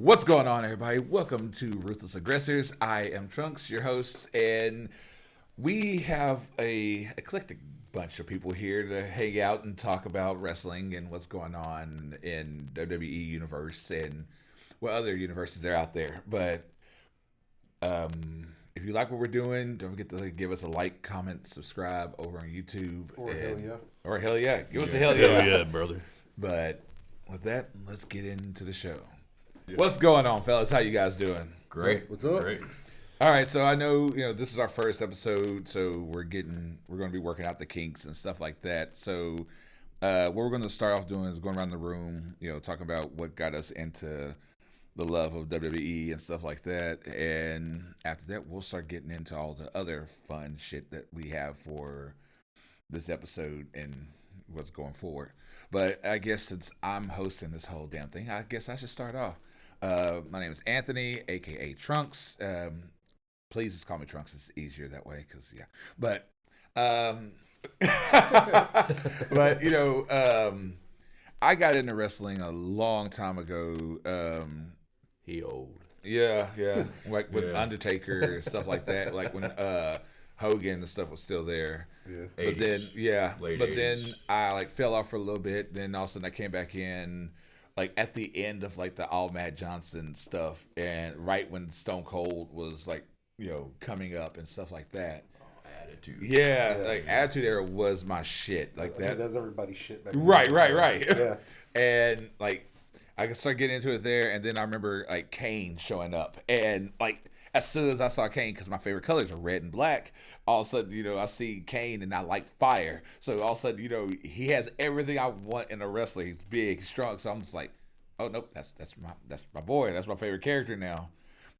What's going on, everybody? Welcome to Ruthless Aggressors. I am Trunks, your host, and we have a eclectic bunch of people here to hang out and talk about wrestling and what's going on in WWE universe and what other universes are out there. But if you like what we're doing, don't forget to give us a like, comment, subscribe over on YouTube. Or hell yeah. Give us a hell yeah. Hell yeah, brother. But with that, let's get into the show. What's going on, fellas? How you guys doing? Great. What's up? Great. All right, so I know this is our first episode, so we're going to be working out the kinks and stuff like that. So what we're going to start off doing is going around the room, talking about what got us into the love of WWE and stuff like that. And after that, we'll start getting into all the other fun shit that we have for this episode and what's going forward. But I guess since I'm hosting this whole damn thing, I guess I should start off. My name is Anthony, aka Trunks. Please just call me Trunks. It's easier that way, cause yeah. But I got into wrestling a long time ago. He old. Yeah, like with Undertaker and stuff like that. Like when Hogan and stuff was still there. Yeah. But 80s, then late but 80s. then I fell off for a little bit. Then all of a sudden I came back in. Like at the end of the All Matt Johnson stuff, and right when Stone Cold was coming up and stuff like that. Attitude. Yeah, Attitude Era was my shit. Like that. That's everybody's shit back then. Right. Yeah. And I started getting into it there, and then I remember Kane showing up, and as soon as I saw Kane, because my favorite colors are red and black, all of a sudden, I see Kane and I like fire. So all of a sudden, he has everything I want in a wrestler. He's big, strong. So I'm just like, oh nope, that's my boy. That's my favorite character now.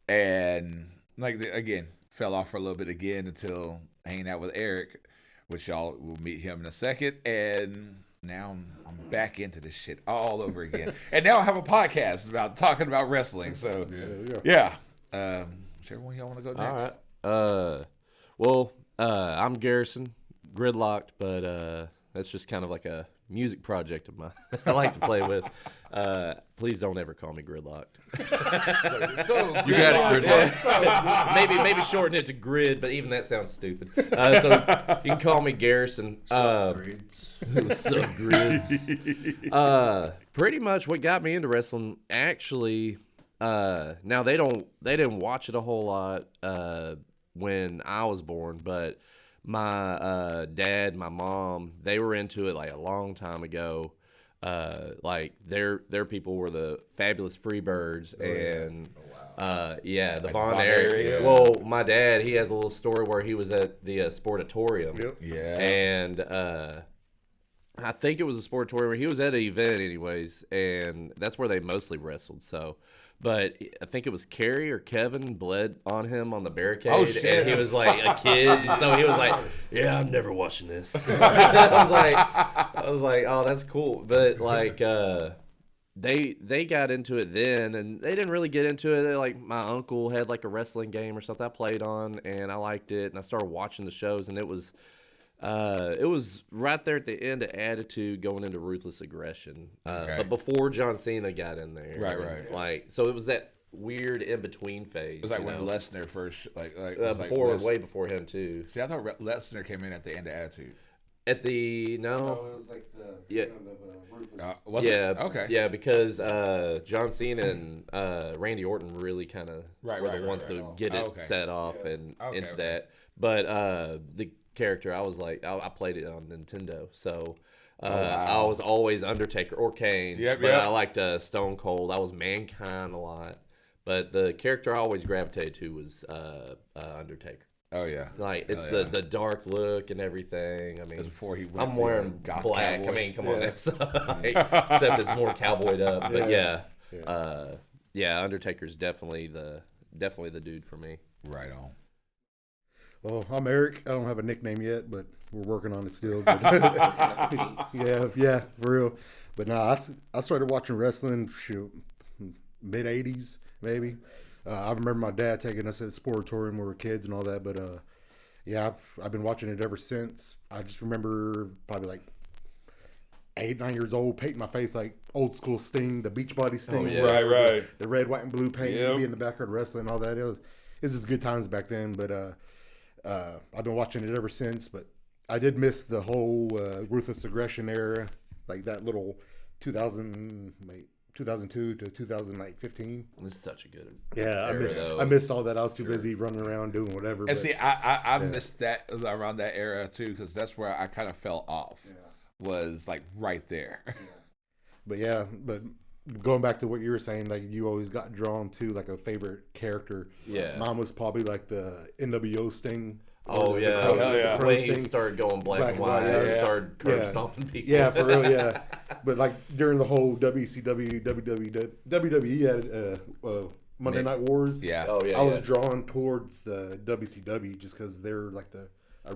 And again, fell off for a little bit again until hanging out with Eric, which y'all will meet him in a second. And now I'm back into this shit all over again. And now I have a podcast about talking about wrestling. So yeah. Whichever one y'all want to go next. All right. I'm Garrison, gridlocked, but that's just kind of like a music project of mine. I like to play with. Please don't ever call me gridlocked. So You got it, gridlocked. maybe shorten it to grid, but even that sounds stupid. So you can call me Garrison. Grids. What's up, grids? Pretty much what got me into wrestling, actually. Now they didn't watch it a whole lot when I was born, but my dad, my mom, they were into it a long time ago. Their people were the Fabulous Freebirds and the Von Erichs. Well, my dad, he has a little story where he was at the Sportatorium. Yep. Yeah. And I think it was a Sportatorium where he was at an event anyways, and that's where they mostly wrestled. So, but I think it was Kerry or Kevin bled on him on the barricade, Oh, shit. and he was like a kid, and so he was like, "Yeah, I'm never watching this." I was like, "Oh, that's cool," but they got into it then, and they didn't really get into it. My uncle had a wrestling game or something I played on, and I liked it, and I started watching the shows, and it was right there at the end of Attitude going into Ruthless Aggression. But before John Cena got in there. Right. So it was that weird in-between phase. It was when Lesnar first, way before him, too. See, I thought Lesnar came in at the end of Attitude. At the, no. Oh, it was the Ruthless. Was it? Okay. Yeah, because John Cena and Randy Orton really kind of were the ones to get it set off and into that. But the character, I was I played it on Nintendo, so I was always Undertaker or Kane. I liked Stone Cold. I was Mankind a lot, but the character I always gravitated to was Undertaker. Oh yeah, it's the dark look and everything. I mean, before he went I'm wearing black. Cowboy. I mean, come on, that's except it's more cowboyed up. But Undertaker's definitely the dude for me. Right on. Well, I'm Eric. I don't have a nickname yet, but we're working on it still. But yeah, for real. But no, I started watching wrestling mid '80s maybe. I remember my dad taking us at the Sportatorium when we were kids and all that. But I've been watching it ever since. I just remember probably 8, 9 years old, painting my face like old school Sting, the Beachbody Sting. Oh, yeah. Right. The red, white, and blue paint, be in the backyard wrestling and all that. It was just good times back then. But I've been watching it ever since. But I did miss the whole Ruthless Aggression era, like that little 2002 to 2015. It was such a good I missed all that. I was too busy running around doing whatever. And see, I missed that around that era too, because that's where I kind of fell off. Was like right there. But going back to what you were saying, like you always got drawn to like a favorite character. Yeah, mine was probably like the NWO Sting. The way he started going black and white, started curb stomping people. Yeah, for real, But like during the whole WCW, WWE had Monday Night Wars. Yeah. I was drawn towards the WCW just because they're like the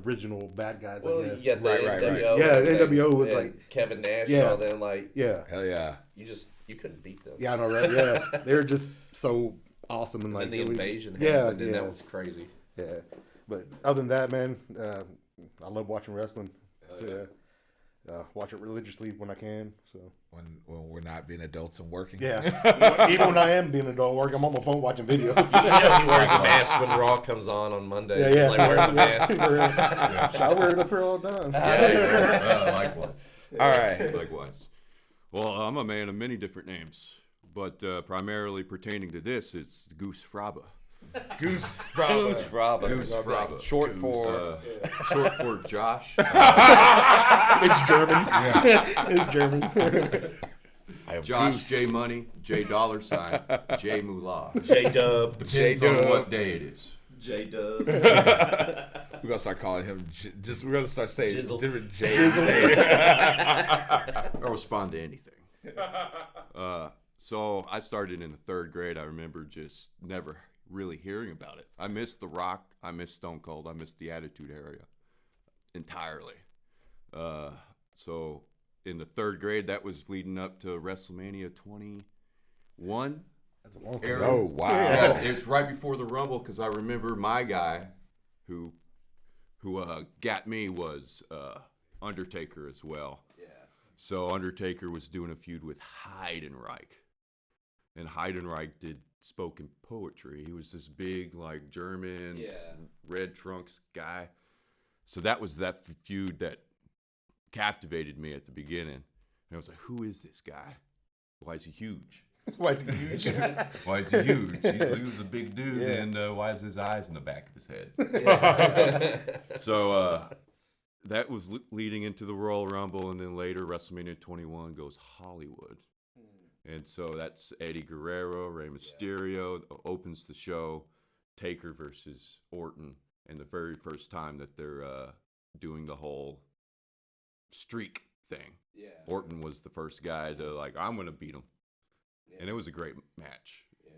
original bad guys, I guess. Yeah, NWO. Yeah, the NWO was like Kevin Nash and all them. Like, hell yeah. You couldn't beat them. Yeah, I know, right? Yeah, they're just so awesome and like the invasion. Happened, and that was crazy. Yeah, but other than that, man, I love watching wrestling. Watch it religiously when I can. So when we're not being adults and working. Yeah, even when I am being an adult and working, I'm on my phone watching videos. He wears a mask when Raw comes on Monday. Yeah. Like wearing the mask. I wear it up here all the time. Likewise. All right. Likewise. Well, I'm a man of many different names, but primarily pertaining to this, it's Goose Fraba. Goose Fraba. Goose Fraba. Short for Josh. It's German. It's German. Josh Goose. J Money, J $, J Moolah. J Dub. Depends on what day it is. J Dub. We're gonna start calling him. We're gonna start saying Jizzle. different J's. I'll respond to anything. So I started in the 3rd grade. I remember just never really hearing about it. I missed The Rock. I missed Stone Cold. I missed the Attitude Era entirely. So in the 3rd grade, that was leading up to WrestleMania 21. That's a long time. Era. Oh wow! Yeah, it was right before the Rumble because I remember my guy, who got me was Undertaker as well. Yeah. So Undertaker was doing a feud with Heidenreich, and Heidenreich did spoken poetry. He was this big, like German, red trunks guy. So that was that feud that captivated me at the beginning. And I was like, "Who is this guy? Why is he huge?" Why is he huge? Why is he huge? He's a big dude, and why is his eyes in the back of his head? So that was leading into the Royal Rumble, and then later WrestleMania 21 goes Hollywood. And so that's Eddie Guerrero, Rey Mysterio opens the show, Taker versus Orton, and the very first time that they're doing the whole streak thing. Yeah. Orton was the first guy to like, I'm going to beat him. Yeah. And it was a great match. Yeah.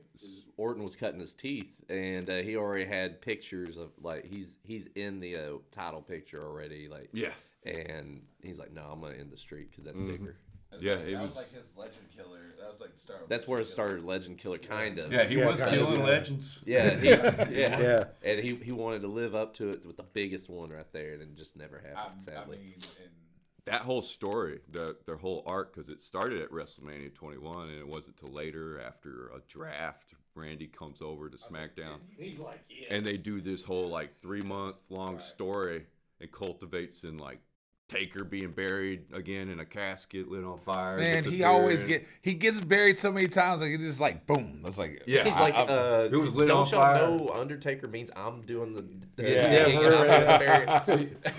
Orton was cutting his teeth, and he already had pictures of like he's in the title picture already, like and he's like, no, I'm gonna end the streak because that's bigger. Yeah, that was like his Legend Killer. That was like the start. That's where it started, Legend Killer, kind of. Yeah, he was killing legends. Yeah, and he wanted to live up to it with the biggest one right there, and it just never happened, sadly. That whole story, their whole arc, because it started at WrestleMania 21, and it wasn't till later after a draft, Randy comes over to SmackDown. He's like, and they do this whole like 3-month-long story and cultivates in like Taker being buried again in a casket lit on fire. Man, he gets buried so many times, like it's just like boom. That's like he's like it was lit on fire. Don't y'all know Undertaker means I'm doing the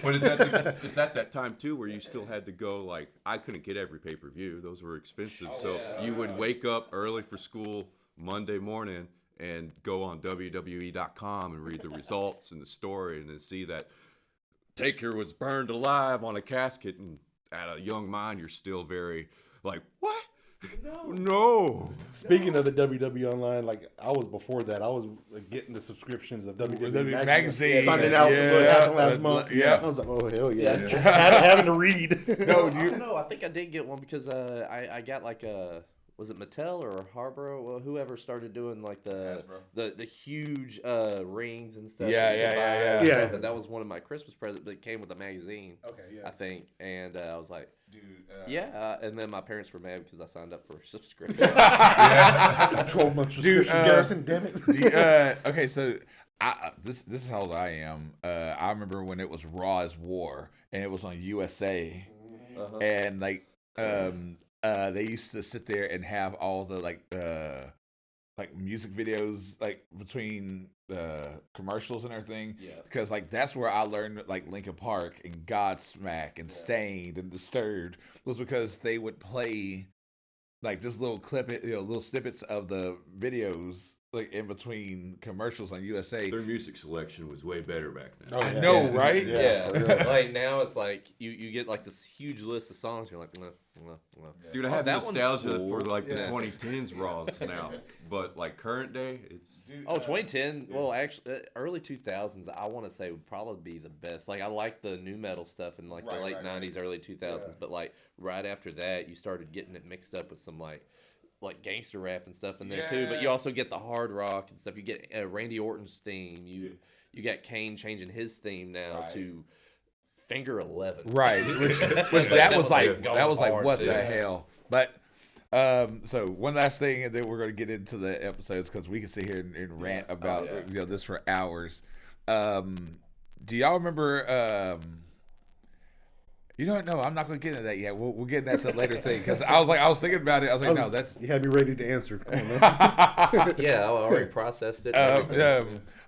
But it's at that time too where you still had to go like I couldn't get every pay-per-view. Those were expensive. You would wake up early for school Monday morning and go on WWE.com and read the results and the story and then see that Taker was burned alive on a casket, and at a young mind, you're still very like, what? No. Speaking of the WWE Online, like I was before that, I was getting the subscriptions of WWE magazine, finding out what happened last month. Yeah, I was like, oh hell yeah, having to read. No, I think I did get one because I got like a was it Mattel or Harborough? Well, whoever started doing like the huge rings and stuff. Yeah. That was one of my Christmas presents, but it came with a magazine. Okay, yeah. I think, and I was like, dude. And then my parents were mad because I signed up for a subscription. 12-month subscription, Garrison. Damn it. Okay, so this is how old I am. I remember when it was Raw as War, and it was on USA, and like they used to sit there and have all the like music videos like between commercials and everything. Yeah. Because like that's where I learned like Linkin Park and Godsmack and Stained and Disturbed was because they would play like this little little snippets of the videos like in between commercials on USA. Their music selection was way better back then. I know, right? Yeah. Like now it's like you get like this huge list of songs. You're like, dude, I have nostalgia for like the 2010s Raws now, but like current day, it's 2010. Well, actually, early 2000s. I want to say would probably be the best. Like I like the new metal stuff in like the late 90s, early 2000s. But like right after that, you started getting it mixed up with some like gangster rap and stuff in there too, but you also get the hard rock and stuff. You get Randy Orton's theme. You got Kane changing his theme now to Finger 11. Right, which that was like what the hell. But so one last thing, and then we're going to get into the episodes because we can sit here and rant about this for hours. Do y'all remember? You don't know. I'm not going to get into that yet. We'll get into that to a later thing because I was thinking about it. I was like, no, that's. You had me ready to answer. Come on, man. I already processed it.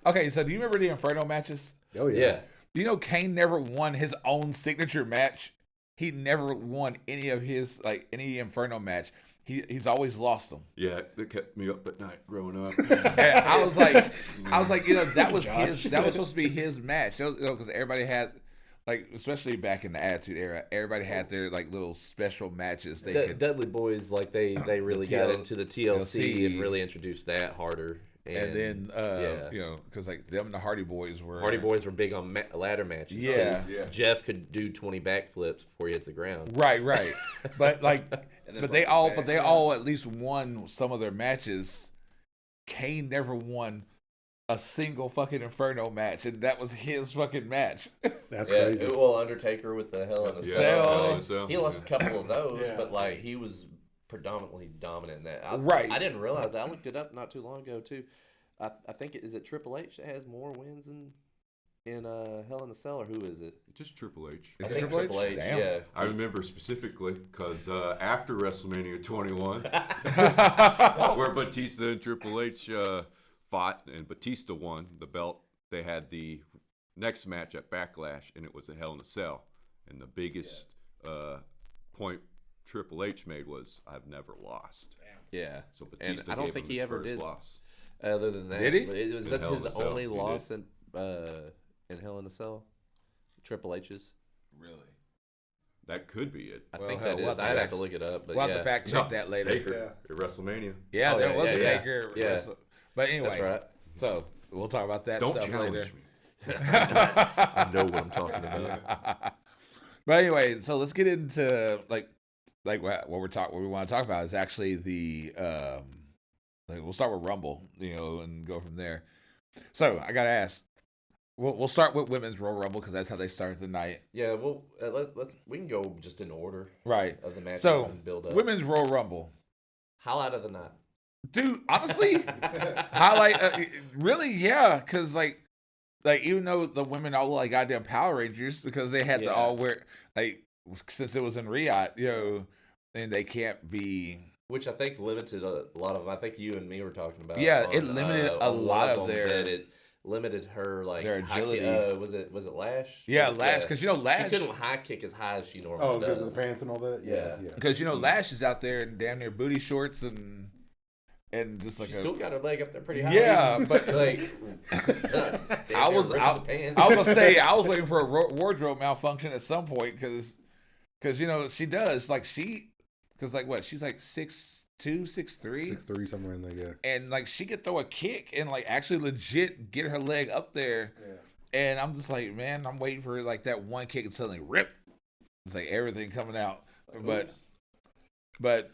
Okay, so do you remember the Inferno matches? Oh yeah. Do you know Kane never won his own signature match? He never won any of his any Inferno match. He's always lost them. Yeah, it kept me up at night growing up. And I was like, that was that was supposed to be his match because everybody had. Like, especially back in the Attitude Era, everybody had their, like, little special matches. Dudley Boys, like, they really got into the TLC and really introduced that harder. And then, because, like, them and the Hardy Boys were big on ladder matches. Yeah. Jeff could do 20 backflips before he hits the ground. Right. But, like, but they all at least won some of their matches. Kane never won a single fucking Inferno match, and that was his fucking match. That's crazy. Well, Undertaker with the Hell in a Cell. He lost a couple of those, but like he was predominantly dominant in that. I didn't realize that. I looked it up not too long ago too. I think is it Triple H that has more wins in Hell in a Cell, or who is it? Just Triple H. Is it Triple H? Damn. Yeah. I remember specifically because after WrestleMania 21, where Batista and Triple H fought and Batista won the belt, they had the next match at Backlash, and it was a Hell in a Cell. And the biggest point Triple H made was, "I've never lost." Yeah. So Batista I don't gave think him he his ever first did. loss. Other than that, did he? Was that his only loss in Hell in a Cell? Triple H's. Really? That could be it. I think that is. I'd have to look it up. But we'll have to fact check that later. Taker at WrestleMania. Yeah, there was a Taker. Yeah. But anyway, that's right. So we'll talk about that Don't stuff challenge later. me. I know what I'm talking about. But anyway, so let's get into like what we want to talk about is actually the we'll start with Rumble, and go from there. So I gotta ask, we'll start with Women's Royal Rumble because that's how they started the night. Yeah, well, we can go just in order, right? Of the matches and build up. Women's Royal Rumble, highlight of the night. Dude, honestly, highlight, really, yeah, because like even though the women all look like goddamn Power Rangers because they had to all wear since it was in Riyadh, and they can't be. Which I think limited a lot of. I think you and me were talking about. Yeah, it limited a lot of their. It limited her their agility. Was it Lash? Yeah, Lash, because Lash. She couldn't high kick as high as she normally does. Oh, because of the pants and all that. Yeah. Because Lash is out there in damn near booty shorts and just like she still got her leg up there pretty high. Yeah, but like I was gonna say I was waiting for a wardrobe malfunction at some point because she does because what she's like 6'2", 6'3", 6'3", somewhere in there, yeah. And like she could throw a kick and like actually legit get her leg up there. Yeah. And I'm just like, man, I'm waiting for like that one kick and suddenly rip. It's like everything coming out, but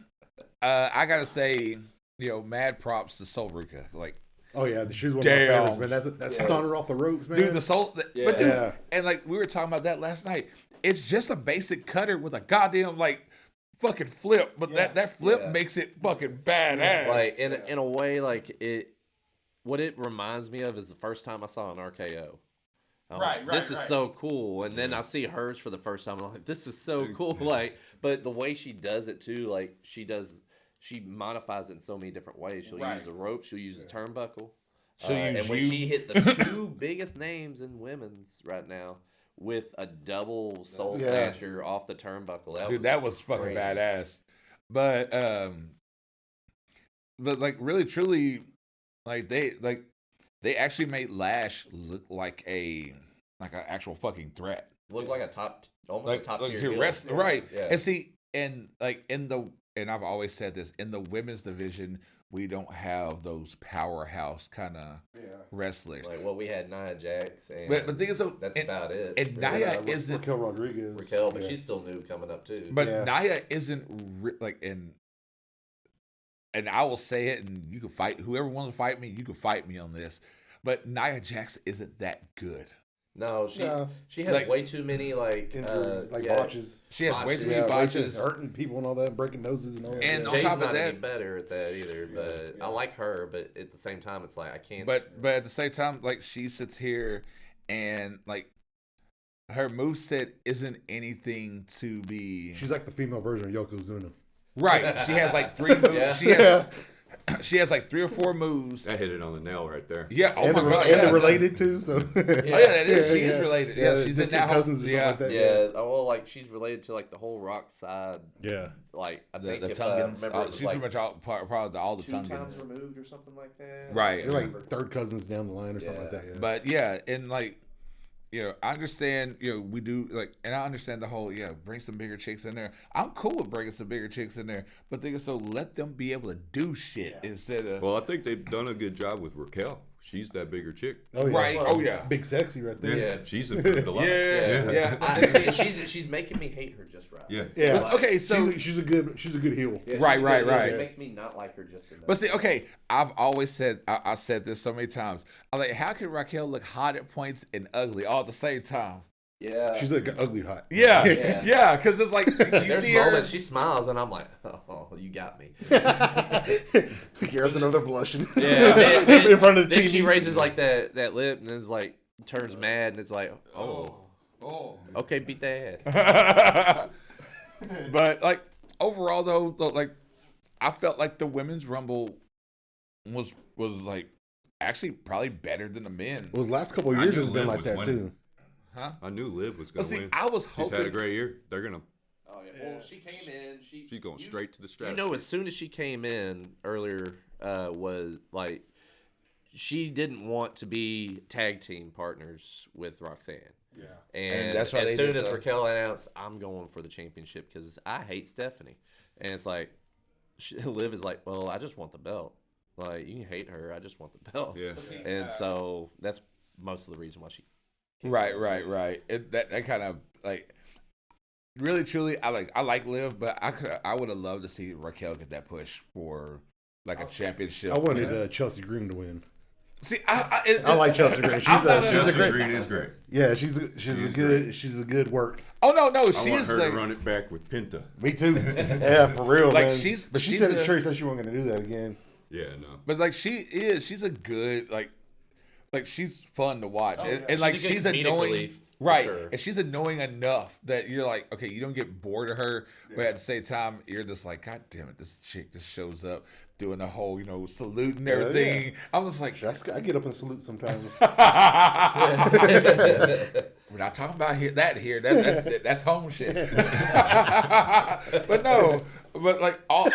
I gotta say, mad props to Soul Rika. Like, oh yeah, she's one of my favorites, man. That's stunner off the ropes, man. Dude, but dude, and like we were talking about that last night. It's just a basic cutter with a goddamn like fucking flip, but that flip makes it fucking badass. Like in a way, like what it reminds me of is the first time I saw an RKO. This is so cool. And then I see hers for the first time. I'm like, this is so cool. Like, but the way she does it too, like she modifies it in so many different ways. She'll use the rope. She'll use the turnbuckle. And when she hit the two biggest names in women's right now with a double soul snatcher off the turnbuckle, that was fucking crazy. Badass. But like really truly, like they actually made Lash look like an actual fucking threat. Look like a top tier wrestler, right? Yeah. And see, and like and I've always said this, in the women's division, we don't have those powerhouse kind of wrestlers. Like, well, we had Nia Jax, and but the thing is, that's about it. And Nia isn't Raquel Rodriguez. But she's still new coming up too. But Nia isn't and I will say it, and you can fight whoever wants to fight me. You can fight me on this, but Nia Jax isn't that good. No, she has way too many injuries, botches. She has way too many botches, hurting people and all that, breaking noses and all that. And on top of that, any better at that either. But I like her, but at the same time, it's like I can't. But at the same time, like she sits here and like her moveset isn't anything to be. She's like the female version of Yokozuna. Right. She has like 3 moves. She has like 3 or 4 moves. I hit it on the nail right there. Yeah. Oh and my god. And they're related too. So. She is related. Yeah. She's in that cousins or something like that. Yeah. Well, like she's related to like the whole Rock side. Yeah. Like I think the Tungans. She's pretty much all the 2 Tungans. times removed or something like that. Right. They're like third cousins down the line or something like that. Yeah. But and like. I understand, we do, and I understand the whole, bring some bigger chicks in there. I'm cool with bringing some bigger chicks in there, but let them be able to do shit instead of. Well, I think they've done a good job with Raquel. She's that bigger chick. Oh, yeah. Right. Well, oh, yeah. Big sexy right there. Yeah. She's improved a lot. Yeah. She's making me hate her just right. Yeah. Okay, so. She's a good heel. Yeah, right. It makes me not like her just enough. But see, okay, I've always said, I said this so many times. I'm like, how can Raquel look hot at points and ugly all at the same time? Yeah. She's like ugly hot. Yeah, because it's like, you see her. She smiles, and I'm like, oh, you got me. Garrison over there blushing. Yeah. In front of the then TV. she raises like that lip, and it's like, turns mad, and it's like, okay, beat that ass. But, like, overall, though, like, I felt like the women's rumble was like, actually probably better than the men's. Well, the last couple of years has been like that, too. Huh? I knew Liv was going to win. I was hoping. She's had a great year. They're going to. Oh, yeah. Well, she came in. She's going straight to the stratosphere. As soon as she came in earlier, was like, she didn't want to be tag team partners with Roxanne. Yeah. And that's why as soon as Raquel announced, I'm going for the championship because I hate Stephanie. And it's like, Liv is like, well, I just want the belt. Like, you can hate her. I just want the belt. Yeah. And so that's most of the reason why she. Right. That kind of like, really, truly, I like Liv, but I would have loved to see Raquel get that push for like a championship. I wanted Chelsea Green to win. See, I like Chelsea Green. Chelsea Green is great. Yeah, she's a good work. Oh no, I want her to run it back with Penta. Me too. Yeah, for real. Like man. she said she wasn't going to do that again. Yeah, no. But like she's a good like she's fun to watch, and like she's annoying, right? Sure. And she's annoying enough that you're like, okay, you don't get bored of her, but at the same time, you're just like, God damn it, this chick just shows up doing the whole, salute and everything. Yeah. I'm just like, I get up and salute sometimes. We're not talking about here. That's home shit. But no, but like all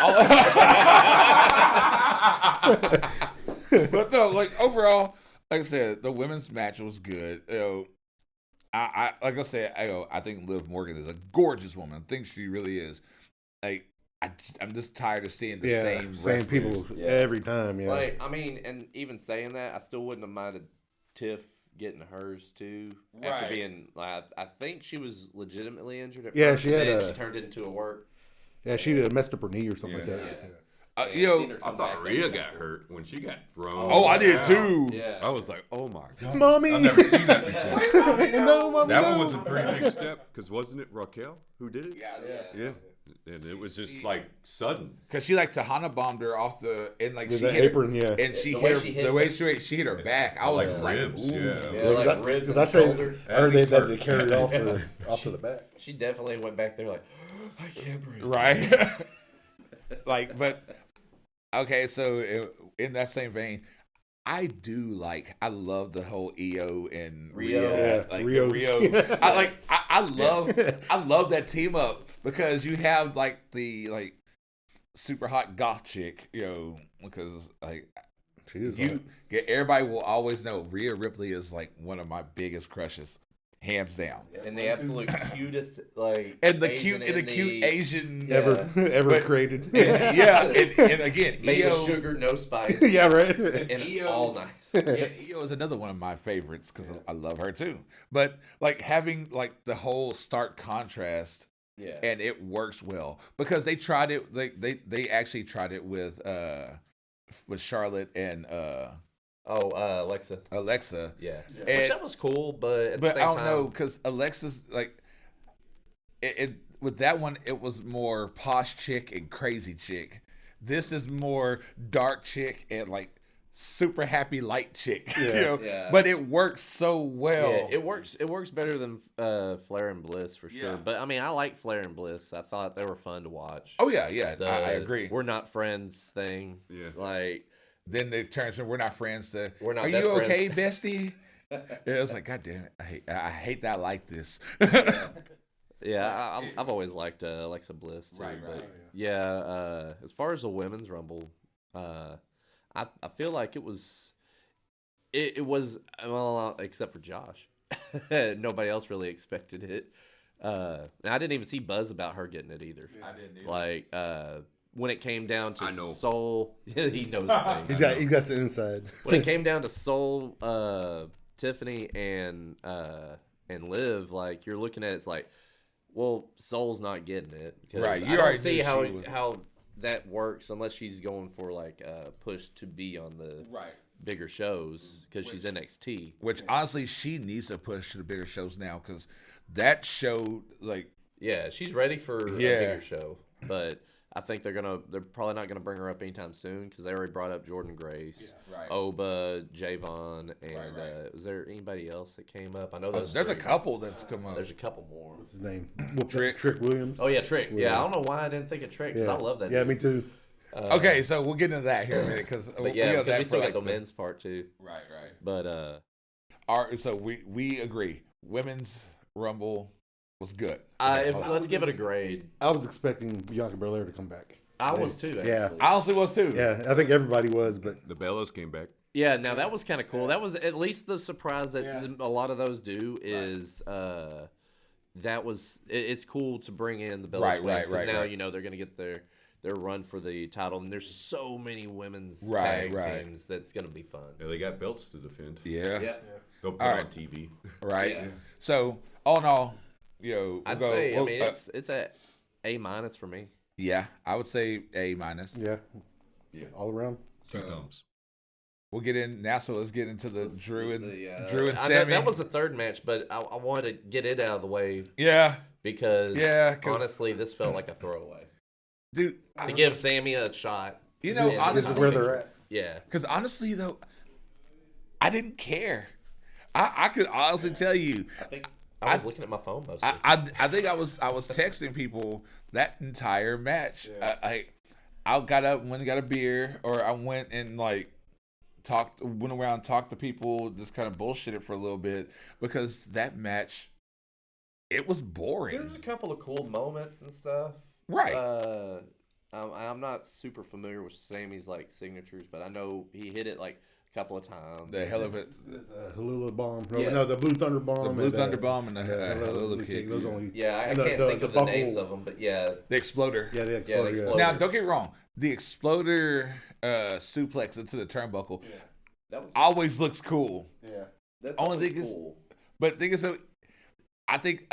but no, like overall. Like I said, the women's match was good. I like I said, I think Liv Morgan is a gorgeous woman. I think she really is. Like I'm just tired of seeing the same people every time. Yeah. Like and even saying that, I still wouldn't have minded Tiff getting hers too. After being I think she was legitimately injured at first. She had she turned it into a work. Yeah, she messed up her knee or something like that. I thought Rhea got hurt when she got thrown. Oh, I did too. Yeah. I was like, oh my God. Mommy! I've never seen that before. No, Mommy, That no. one was a pretty big step because wasn't it Raquel who did it? Yeah. And it was just like sudden. Because she like Tahana bombed her off and like With she the hit apron, her, yeah. and she The hit way her, she hit the way her. she hit her back. I was Like just ribs, like, ooh. Yeah, Because like ribs I and say, shoulder. I heard they had to hurt. carry it off to the back. She definitely went back there like, I can't breathe. Right. Like, but okay. So in that same vein, I love the whole EO and Rio. Rhea, Yeah, like Rio. Rio. I love that team up because you have like the like super hot goth chick, because like She is everybody will always know Rhea Ripley is like one of my biggest crushes, hands down. And the absolute cutest, like, And the Asian cute Asian ever created. and again, made EO, with sugar, no spice. Yeah, right. And EO all nice. Yeah, EO is another one of my favorites because I love her too. But like having like the whole stark contrast, Yeah. and it works well because they tried it. They actually tried it with Charlotte and Alexa. Yeah. And- Which that was cool, but at the But same I don't time, know because Alexa's like it with that one. It was more posh chick and crazy chick. This is more dark chick and like super happy light chick. Yeah. But it works so well. Yeah, it works. It works better than Flair and Bliss for sure. Yeah. But I mean, I like Flair and Bliss. I thought they were fun to watch. Oh yeah, The I agree. We're not friends thing. Yeah. Like, Then it turns to we're not friends. To We're not Are best you okay, friends." bestie? It was like, God damn it! I hate that I like this. yeah, I've always liked Alexa Bliss too. Right, but right. yeah, as far as the women's rumble, I feel like it was well, except for Josh. Nobody else really expected it. And I didn't even see buzz about her getting it either. I didn't either. Like when it came down to I know. Soul, he knows things. He's got the inside. When it came down to Soul, Tiffany and Liv, like you're looking at it, it's like, well, Soul's not getting it. 'Cause Right, you I already don't see knew how she was- how that works unless she's going for like a push to be on the Right. bigger shows because she's NXT. Which honestly, she needs to push to the bigger shows now because that show, like, Yeah, she's ready for a Yeah. bigger show, but I think they're probably not gonna bring her up anytime soon because they already brought up Jordan Grace, right. Oba, Javon, and right. was there anybody else that came up? I know there's there's a couple that's come up. There's a couple more. What's his name? Trick. Williams. Oh yeah, Trick. Yeah, I don't know why I didn't think of Trick because I love that. Yeah, dude. me too. Okay, so we'll get into that here in a minute because But yeah, because we still got the men's part too. Right. But So we agree. Women's Rumble was good. let's give it a grade. I was expecting Bianca Belair to come back. I was too. Actually. Yeah. I honestly was too. Yeah, I think everybody was, but The Bellas came back. Yeah, now that was kind of cool. That was at least the surprise that a lot of those do is that was it's cool to bring in the Bellas Right, twins, 'cause now right. you know they're going to get their run for the title, and there's so many women's Right, tag teams that's going to be fun. Yeah, they got belts to defend. Yeah. They'll put All on right. TV. Right. Yeah. So all in all, I'd say I mean it's a minus for me. yeah, I would say A minus. yeah, Yeah. all around. Two thumbs. We'll get in now. So let's get into the Drew and I know Sammy. that was the third match, but I wanted to get it out of the way yeah, because 'cause- honestly, this felt like a throwaway dude. to give Sammy a shot. You know, Yeah, This is honestly, where they're at. Yeah, because honestly though, I didn't care. I could honestly tell you. I think I was looking at my phone mostly. I think I was texting people that entire match. I got up, went and got a beer, or I went and like went around, talked to people, just kind of bullshitted for a little bit because that match, it was boring. There was a couple of cool moments and stuff. Right. I'm not super familiar with Sammy's like signatures, but I know he hit it like a couple of times. The hell of it. Halula bomb. Yeah. No, the Blue Thunder bomb. The Blue Thunder bomb and the Halula Halula kick. Those only. Yeah, I and can't think of the buckle- names of them, but yeah, The exploder. Yeah, the the exploder. exploder. Now, don't get me wrong. The exploder suplex into the turnbuckle that was always looks cool. Yeah. that's only always thing is- cool. But thing is, I think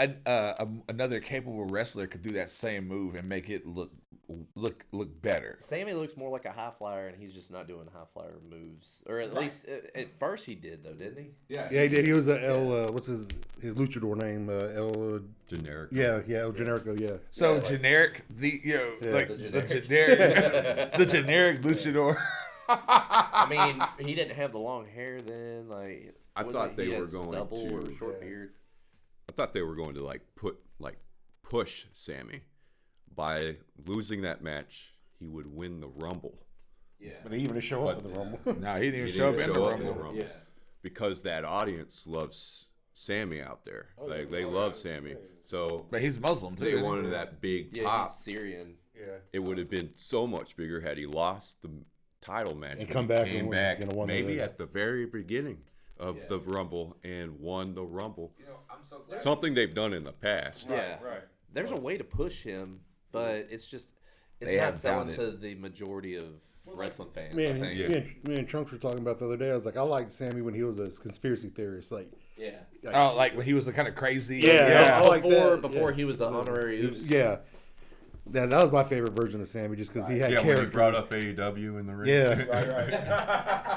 another capable wrestler could do that same move and make it look better. Sammy looks more like a high flyer, and he's just not doing high flyer moves, or at least at first he did, though, didn't he? Yeah, he did. He was a El. What's his luchador name? El Generic. Yeah, El Generico. Yeah. So generic, the generic luchador. I mean, he didn't have the long hair then. Like I thought they were going stubble to or short beard. I thought they were going to push Sammy by losing that match. He would win the Rumble. Yeah, but he didn't show up in the Rumble. No, he didn't even show up in the Rumble. Yeah, because that audience loves Sammy out there. They love Sammy. So, but he's Muslim too. They wanted that big pop. He's Syrian. Yeah, it would have been so much bigger had he lost the title match and come back came back maybe at the very beginning of the Rumble and won the Rumble. I'm so glad. Something they've done in the past. Right. There's a way to push him, but it's not selling to the majority of wrestling fans. Me and Trunks were talking about the other day. I was like, I liked Sammy when he was a conspiracy theorist. Like when he was the kind of crazy. Before he was an honorary. Yeah. That was my favorite version of Sammy, just because he had character. When he brought up AEW in the ring. Yeah, right.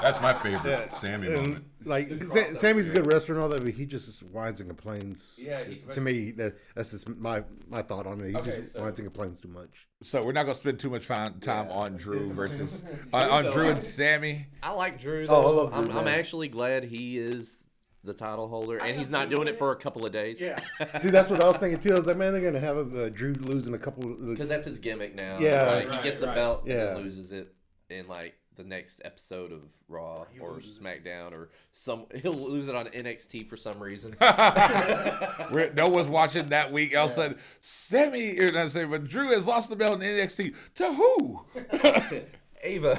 That's my favorite Sammy moment. Like Sammy's a good wrestler and all that, but he just whines and complains. Yeah, to me, that's just my thought on it. He just whines and complains too much. So we're not gonna spend too much time on Drew versus on Drew and Sammy. I like Drew. Though. I love Drew. I'm actually glad he is the title holder, and he's not doing it for a couple of days. Yeah. See, that's what I was thinking too. I was like, man, they're gonna have Drew losing a couple. Because that's his gimmick now. Yeah. He gets the belt and then loses it in like the next episode of Raw or SmackDown or he'll lose it on NXT for some reason. No one's watching that week. All of a sudden, Sammy, but Drew has lost the belt in NXT to who? Ava.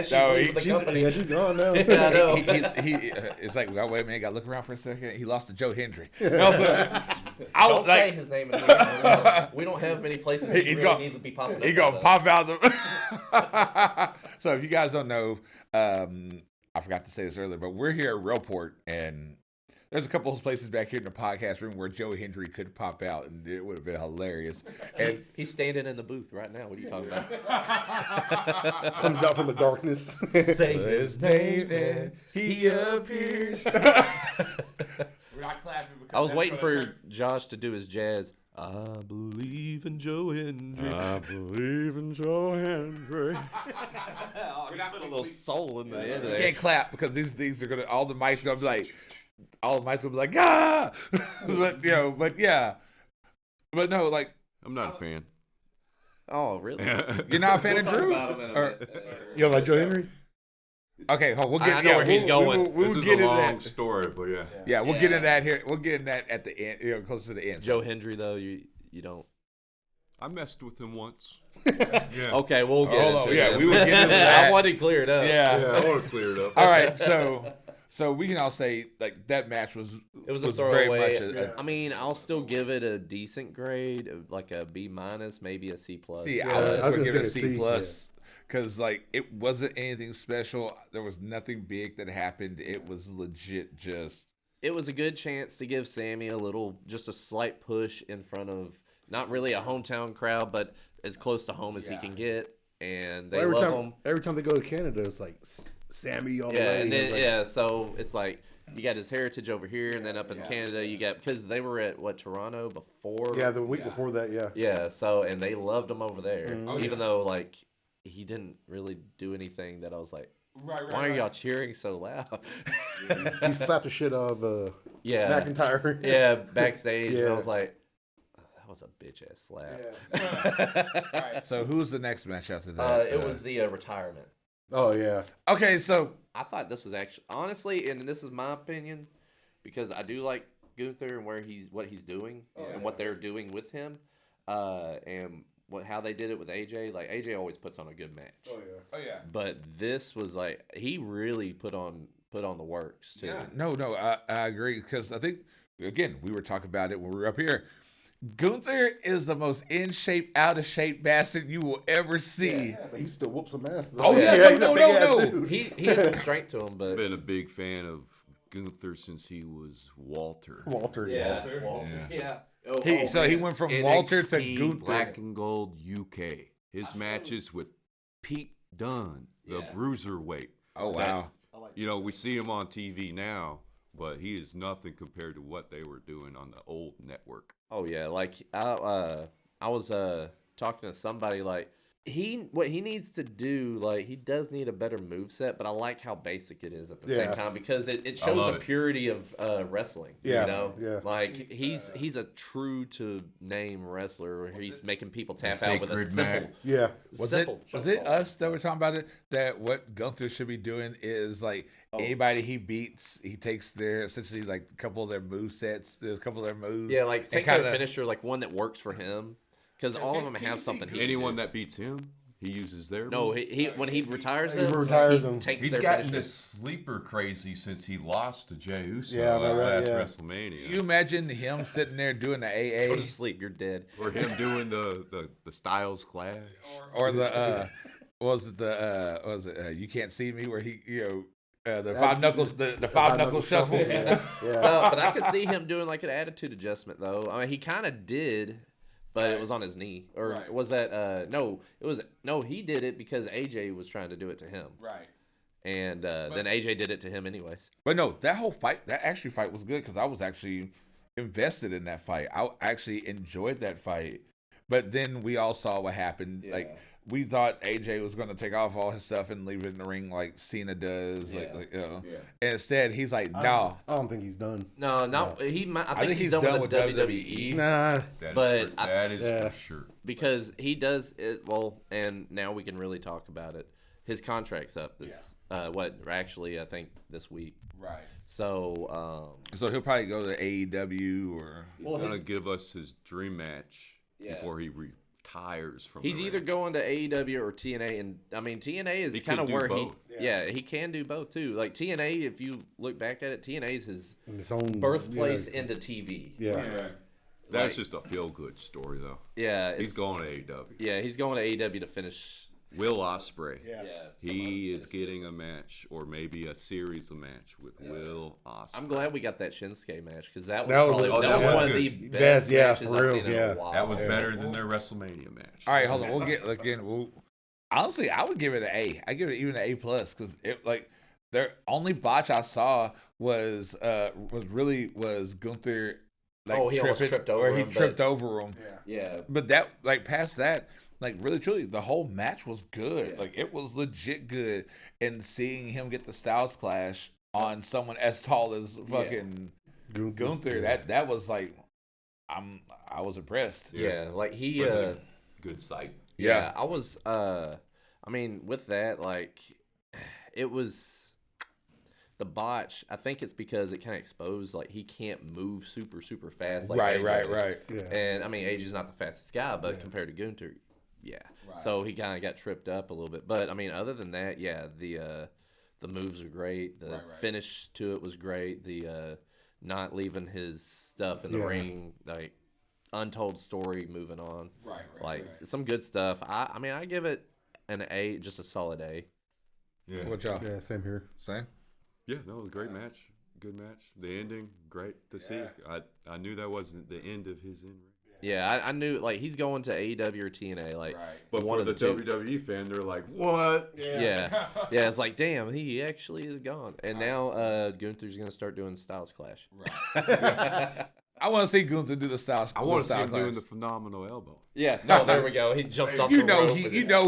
She's gone now. Yeah, I know. It's like, wait a minute, got to look around for a second. He lost to Joe Hendry. Don't say his name. We don't have many places he needs to be popping up. He's going to pop out. So if you guys don't know, I forgot to say this earlier, but we're here at Railport, and there's a couple of places back here in the podcast room where Joe Hendry could pop out, and it would have been hilarious. And he's standing in the booth right now. What are you talking about? Comes out from the darkness. Say his name, and he appears. We're not clapping. I was waiting for Josh to do his jazz. I believe in Joe Hendry. I believe in Joe Hendry. We're not putting a little soul in the end of there. You can't clap because these are gonna. All the mics gonna be like. All the mics will be like, ah! But no, like. I'm not a fan. Oh, really? You're not a fan of Drew? You don't like Joe Henry? Okay, we'll get. I know where he's going. We'll get into that story, but we'll get into that here. We'll get into that at the end, close to the end. Joe Hendry, though, you don't. I messed with him once. Okay, we'll get into it. Yeah, we will get into that. I wanted to clear it up. Yeah, I want to clear it up. All right, so we can all say like that match was a throwaway. Very much I mean, I'll still give it a decent grade, like a B-, maybe a C+. See, I was just gonna give it a C+. Because like it wasn't anything special. There was nothing big that happened. It was legit just. It was a good chance to give Sammy just a slight push in front of not really a hometown crowd, but as close to home as he can get. And they love him. Every time they go to Canada, it's like Sammy all the way. And then, so it's like you got his heritage over here, and then up in Canada you got, because they were at Toronto before. Yeah, the week before that. Yeah. Yeah. So and they loved him over there, even though like he didn't really do anything that I was like, why are y'all cheering so loud? He slapped the shit out of McIntyre. Yeah, backstage, and I was like, that was a bitch ass slap. Yeah. All right. So who's the next match after that? It was the retirement. Oh yeah. Okay, so I thought this was actually honestly, and this is my opinion, because I do like Gunther and what he's doing and what they're doing with him, and how they did it with AJ. Like AJ always puts on a good match. Oh yeah. But this was like he really put on the works too. Yeah. No, I agree, because I think again we were talking about it when we were up here. Gunther is the most in shape, out of shape bastard you will ever see. Yeah, but he still whoops some ass. Oh yeah, no. He has some strength to him, but I've been a big fan of Gunther since he was Walter. Walter. Yeah. So he went from Walter to NXT Gunther. Black and Gold UK. His matches with Pete Dunne, the bruiserweight. Oh wow! We see him on TV now, but he is nothing compared to what they were doing on the old network. Oh yeah, like I was talking to somebody like what he needs to do, like he does need a better moveset, but I like how basic it is at the same time because it shows the purity of wrestling. Like he's a true to name wrestler where he's making people tap out with a simple. Yeah. Was it us that were talking about it? That what Gunther should be doing is like anybody he beats, he takes their essentially like a couple of their movesets, there's a couple of their moves. Yeah, like take their finisher, like one that works for him. Because all of them have something. Anyone that beats him, he uses their. No, he when he retires them, he takes He's their gotten finisher. this sleeper crazy since he lost to Jey Uso right, last WrestleMania. You imagine him sitting there doing the AA, Go to sleep, you're dead. Or him doing the Styles Clash, or the you can't see me where he the five knuckles the five knuckle shuffle. Yeah. But I could see him doing like an attitude adjustment though. I mean, he kind of did. But it was on his knee, or was that? No, it was he did it because AJ was trying to do it to him, Right. And then AJ did it to him anyways. But no, that whole fight, that actually fight was good because I was actually invested in that fight. I actually enjoyed that fight. But then we all saw what happened. Yeah. Like we thought AJ was going to take off all his stuff and leave it in the ring like Cena does. And instead, he's like, no. I don't think he's done. No, he. I think he's done done with with WWE. Nah. that is for sure. Because he does it well, and now we can really talk about it. His contract's up this. Actually, I think this week. Right. So. So he'll probably go to AEW or. He's gonna give us his dream match before he retires from. He's either going to AEW or TNA, and I mean TNA is kind of where both. he can do both too. Like TNA, if you look back at it, TNA is his own birthplace into TV. Yeah. Right. That's just a feel-good story, though. Yeah, He's going to AEW. Yeah, he's going to AEW to finish. Will Ospreay. Yeah. He is getting a match, or maybe a series of match with Will Ospreay. I'm glad we got that Shinsuke match because that was That was one of the best matches for I've real, seen in a while. That was better than their WrestleMania match. All right, hold on. We'll get again. Honestly, I would give it an A. I give it even an A plus because it like their only botch I saw was Gunther. Like, he almost tripped over him. He tripped over him. Yeah. But that, like, past that, like, really, truly, the whole match was good. Yeah. Like, it was legit good. And seeing him get the Styles Clash on someone as tall as fucking Gunther, that was like, I was impressed. Yeah, like he. Good sight. Yeah, I was. I mean, with that, like, it was. The botch, I think it's because it kind of exposed, like, he can't move super fast. Like right. Yeah. And, I mean, AJ's not the fastest guy, but compared to Gunther, Right. So he kind of got tripped up a little bit. But, I mean, other than that, the moves are great. The finish to it was great. The not leaving his stuff in the ring, like, untold story moving on. Right. Some good stuff. I mean, I give it an A, just a solid A. Yeah. What y'all? Yeah, same here. Same? Yeah, no, it was a great match. Good match. The ending, great to see. I knew that wasn't the end of his in-ring. Yeah, I knew, like, he's going to AEW or TNA, like, but one for of the two. WWE fan, they're like, what? Yeah, it's like, damn, he actually is gone. And now Gunther's going to start doing Styles Clash. Right. I want to see Gunther do the Styles. I want to see him doing the phenomenal elbow. Yeah, no, there we go. He jumps off the rope.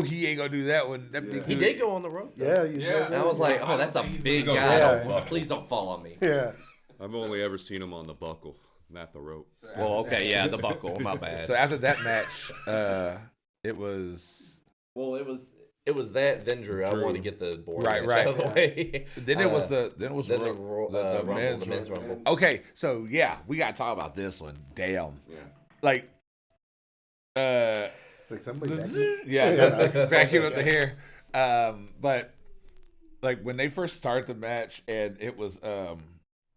He ain't gonna do that one. That big He did go on the rope. Yeah. And I was like, oh, that's a big guy. Please don't fall on me. Yeah. I've only ever seen him on the buckle, not the rope. Well, okay, yeah, the buckle. My bad. So after that match, it was. Well, it was that. Then Drew. I want to get the board right out of the way. Then it was the men's rumble. Okay, so yeah, we gotta talk about this one. Damn. Yeah. Like. It's like somebody vacuum up the hair. But like when they first started the match, and it was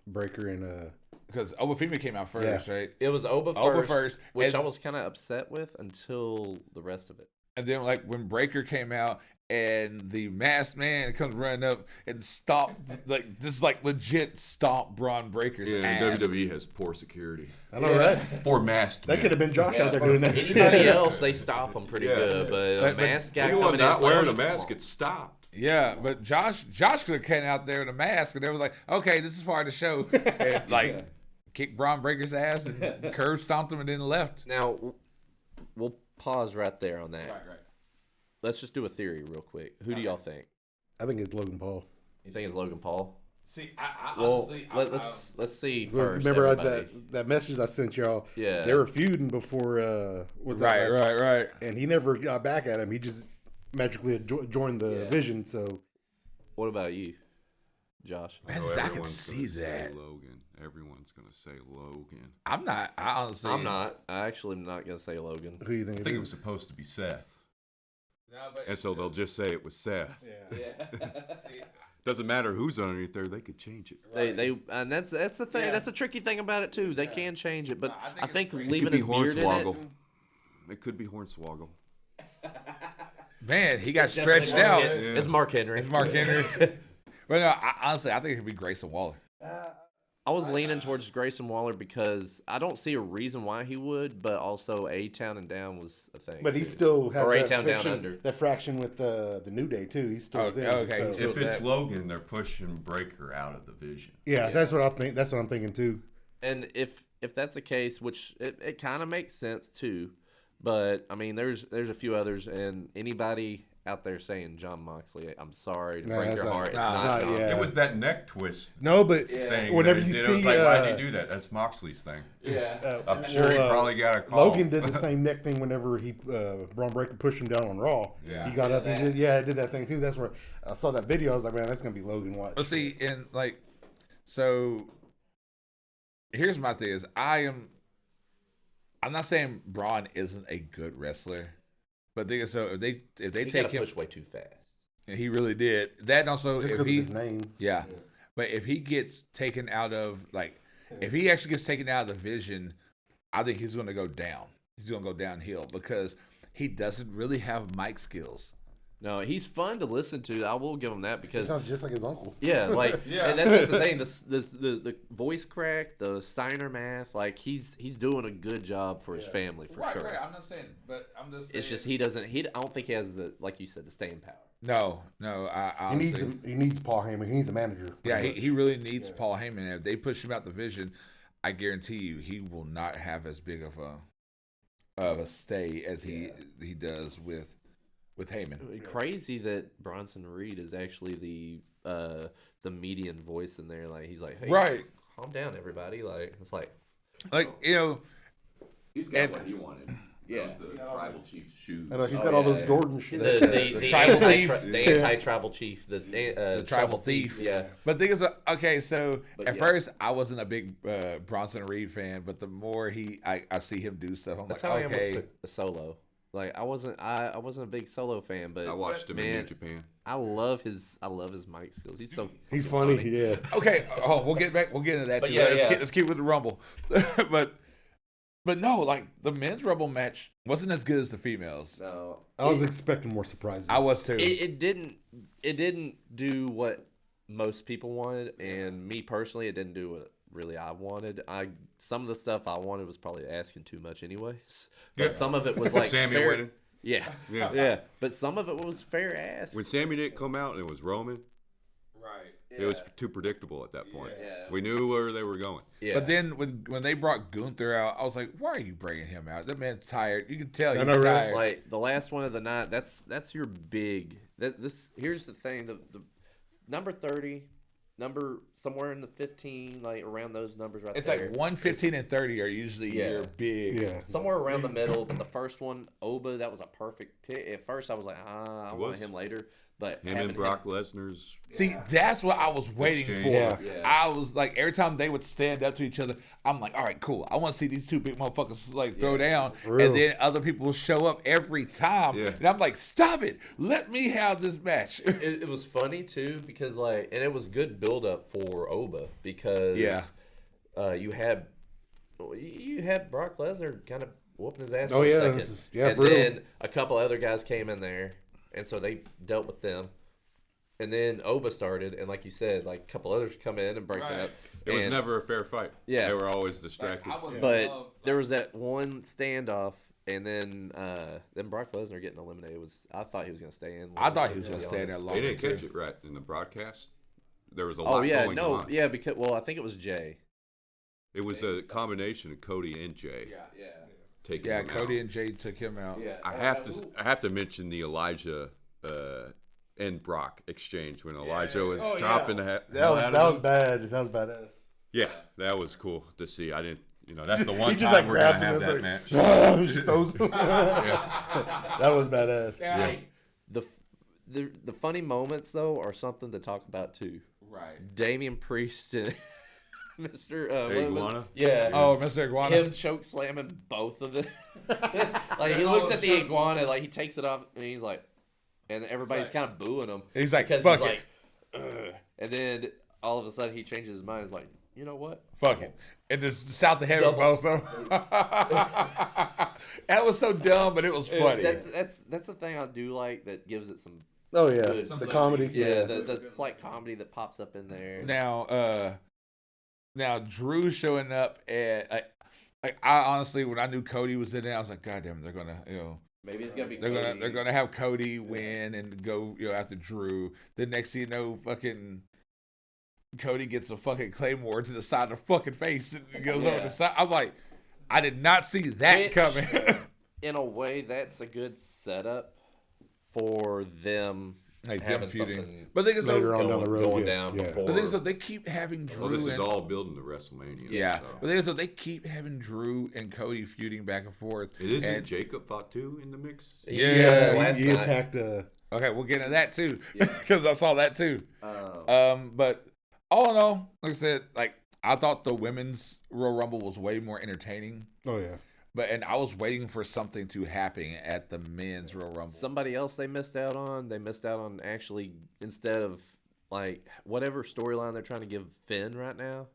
Breaker and because Obafemi came out first, right? It was Oba first, which and, I was kind of upset with until the rest of it. And then like when Breaker came out, and the masked man comes running up and legit stomp Braun Breaker's ass. WWE has poor security. I know, right? For masked men. That could have been Josh out there doing that. Anybody else, they stop them pretty good, but a masked guy coming in not wearing a mask gets stopped. Yeah, but Josh could have came out there in a mask, and they were like, "Okay, this is part of the show," and kicked Braun Breaker's ass and curb stomped him and then left. Now, we'll pause right there on that. Right. Let's just do a theory real quick. Who do y'all think? I think it's Logan Paul. You think it's Logan Paul? See, honestly, let's see first. Remember that message I sent y'all? Yeah. They were feuding before. Right. And he never got back at him. He just magically joined the Vision. So, what about you, Josh? Man, I can see that. Logan. Everyone's gonna say Logan. I'm not. I'm not. I actually am not gonna say Logan. Who do you think? I think it was supposed to be Seth. No, but And so they'll just say it was Seth. Yeah. See, Doesn't matter who's underneath there; they could change it. They and that's the thing. Yeah. That's the tricky thing about it too. They can change it, but I think leaving his his beard in it. It could be Hornswoggle. Man, he got stretched out. It's Mark Henry. But no, honestly, I think it could be Grayson Waller. I was leaning towards Grayson Waller because I don't see a reason why he would, but also A-Town and Down was a thing. But he still has A-Town Down Under. That fraction with the New Day too. He's still there. Okay. So. If it's Logan, they're pushing Breaker out of the Vision. Yeah, that's what I think. That's what I'm thinking too. And if that's the case, which it kind of makes sense too, but I mean, there's a few others, and anybody out there saying John Moxley, I'm sorry to break your heart. It's not John. It was that neck twist. No, but thing whenever you see, it was like, why did he do that? That's Moxley's thing. Yeah, I'm sure he probably got a call. Logan did the same neck thing whenever Braun Breaker pushed him down on Raw. Yeah. He got up and did that thing too. That's where I saw that video. I was like, man, that's gonna be Logan Watts. But see, so here's my thing: I'm not saying Braun isn't a good wrestler, but if they take him push way too fast. He really did. That also Just because of his name. Yeah. But if he gets taken out of if he actually gets taken out of the Vision, I think he's going to go down. He's going to go downhill because he doesn't really have mic skills. No, he's fun to listen to. I will give him that because he sounds just like his uncle. Yeah, and that's the thing. The voice crack, the Steiner math, he's doing a good job for his family for sure. Right. I'm not saying, but I'm just saying. It's just he doesn't. I don't think he has the, like you said, the staying power. No. He needs Paul Heyman. He needs a manager. Yeah, he really needs Paul Heyman. If they push him out the Vision, I guarantee you he will not have as big of a stay as he does with Heyman. Crazy that Bronson Reed is actually the median voice in there. He's like, hey, right, calm down, everybody. It's he's got what he wanted. Yeah, the tribal chief's shoes. I know he's got all those Jordan shoes. The tribal thief, the anti-tribal chief, the tribal thief. Yeah, but the thing is, okay, so first I wasn't a big Bronson Reed fan, but the more I see him do stuff, I'm that's like, how okay. I am with a Solo. I wasn't a big Solo fan, but I watched him in New Japan. I love his mic skills. He's funny. Yeah. Okay. Oh, we'll get into that too. Let's keep with the Rumble. But no, the men's Rumble match wasn't as good as the females. No, I was expecting more surprises. I was too. It didn't do what most people wanted, and me personally, it didn't do what really I wanted. Some of the stuff I wanted was probably asking too much, anyways. But some of it was Sammy fair, winning. Yeah. But some of it was fair ass. When Sammy didn't come out and it was Roman, right? It was too predictable at that point. Yeah. We knew where they were going. Yeah. But then when they brought Gunther out, I was like, why are you bringing him out? That man's tired. You can tell he's tired. The last one of the night. That's your big. Here's the thing. The number 30. Number somewhere in the 15, around those numbers right it's there. It's 1, 15, and 30 are usually your big. Yeah. Somewhere around the middle. But the first one, Oba, that was a perfect pick. At first, I was like, I want him later. But him and Brock Lesnar's. See, that's what I was waiting for. Yeah. I was like, every time they would stand up to each other, I'm like, all right, cool. I want to see these two big motherfuckers throw down, and then other people will show up every time, and I'm like, stop it, let me have this match. It was funny too because and it was good build up for Oba because you had Brock Lesnar kind of whooping his ass for a second, and then a couple other guys came in there. and so they dealt with them. And then Oba started, and like you said, like a couple others come in and break it up. It was never a fair fight. Yeah. They were always distracted. But there was that one standoff, and then Brock Lesnar getting eliminated I thought he was going to stay in. I thought he was going to stay in that long. They didn't catch it right in the broadcast. There was a lot going on. Yeah, because I think it was Jay. It was a combination of Cody and Jay. Yeah, Cody and Jay took him out. Yeah. I have to mention the Elijah and Brock exchange when Elijah was dropping the hat. That was bad. That was badass. Yeah, that was cool to see. I didn't, that's the one he just, time like, we're gonna grabs have him that and match. He just throws him. That was badass. Yeah. The funny moments though are something to talk about too. Right. Damian Priest and Mr. Iguana. Yeah. Oh, Mr. Iguana. Him choke slamming both of them. Like he looks at the iguana, like he takes it off, and he's like, and everybody's kind of booing him. He's like, because fuck he's it. like, ugh. And then all of a sudden he changes his mind. He's like, you know what? Fuck it. And just south the head of both of them. That was so dumb, but it was funny. That's the thing I do like that gives it some. Oh yeah, good, the comedy. Yeah, the slight comedy that pops up in there. Now Drew showing up at I honestly, when I knew Cody was in there, I was like, God damn, they're gonna maybe it's gonna be. They're gonna have Cody win and go after Drew. The next thing you know, fucking Cody gets a fucking claymore to the side of the fucking face and goes over the side. I'm like, I did not see that coming. In a way, that's a good setup for them having something. But the thing is, later on down the road, going down before. The thing is, they keep having Drew. Well, this is all building to WrestleMania. Yeah, so. but the thing is, they keep having Drew and Cody feuding back and forth. It isn't Jacob Fatu in the mix. Yeah, he attacked. Okay, we'll get into that too because I saw that too. But all in all, like I said, I thought the women's Royal Rumble was way more entertaining. Oh yeah. And I was waiting for something to happen at the men's Royal Rumble. Somebody else they missed out on actually, instead of like whatever storyline they're trying to give Finn right now.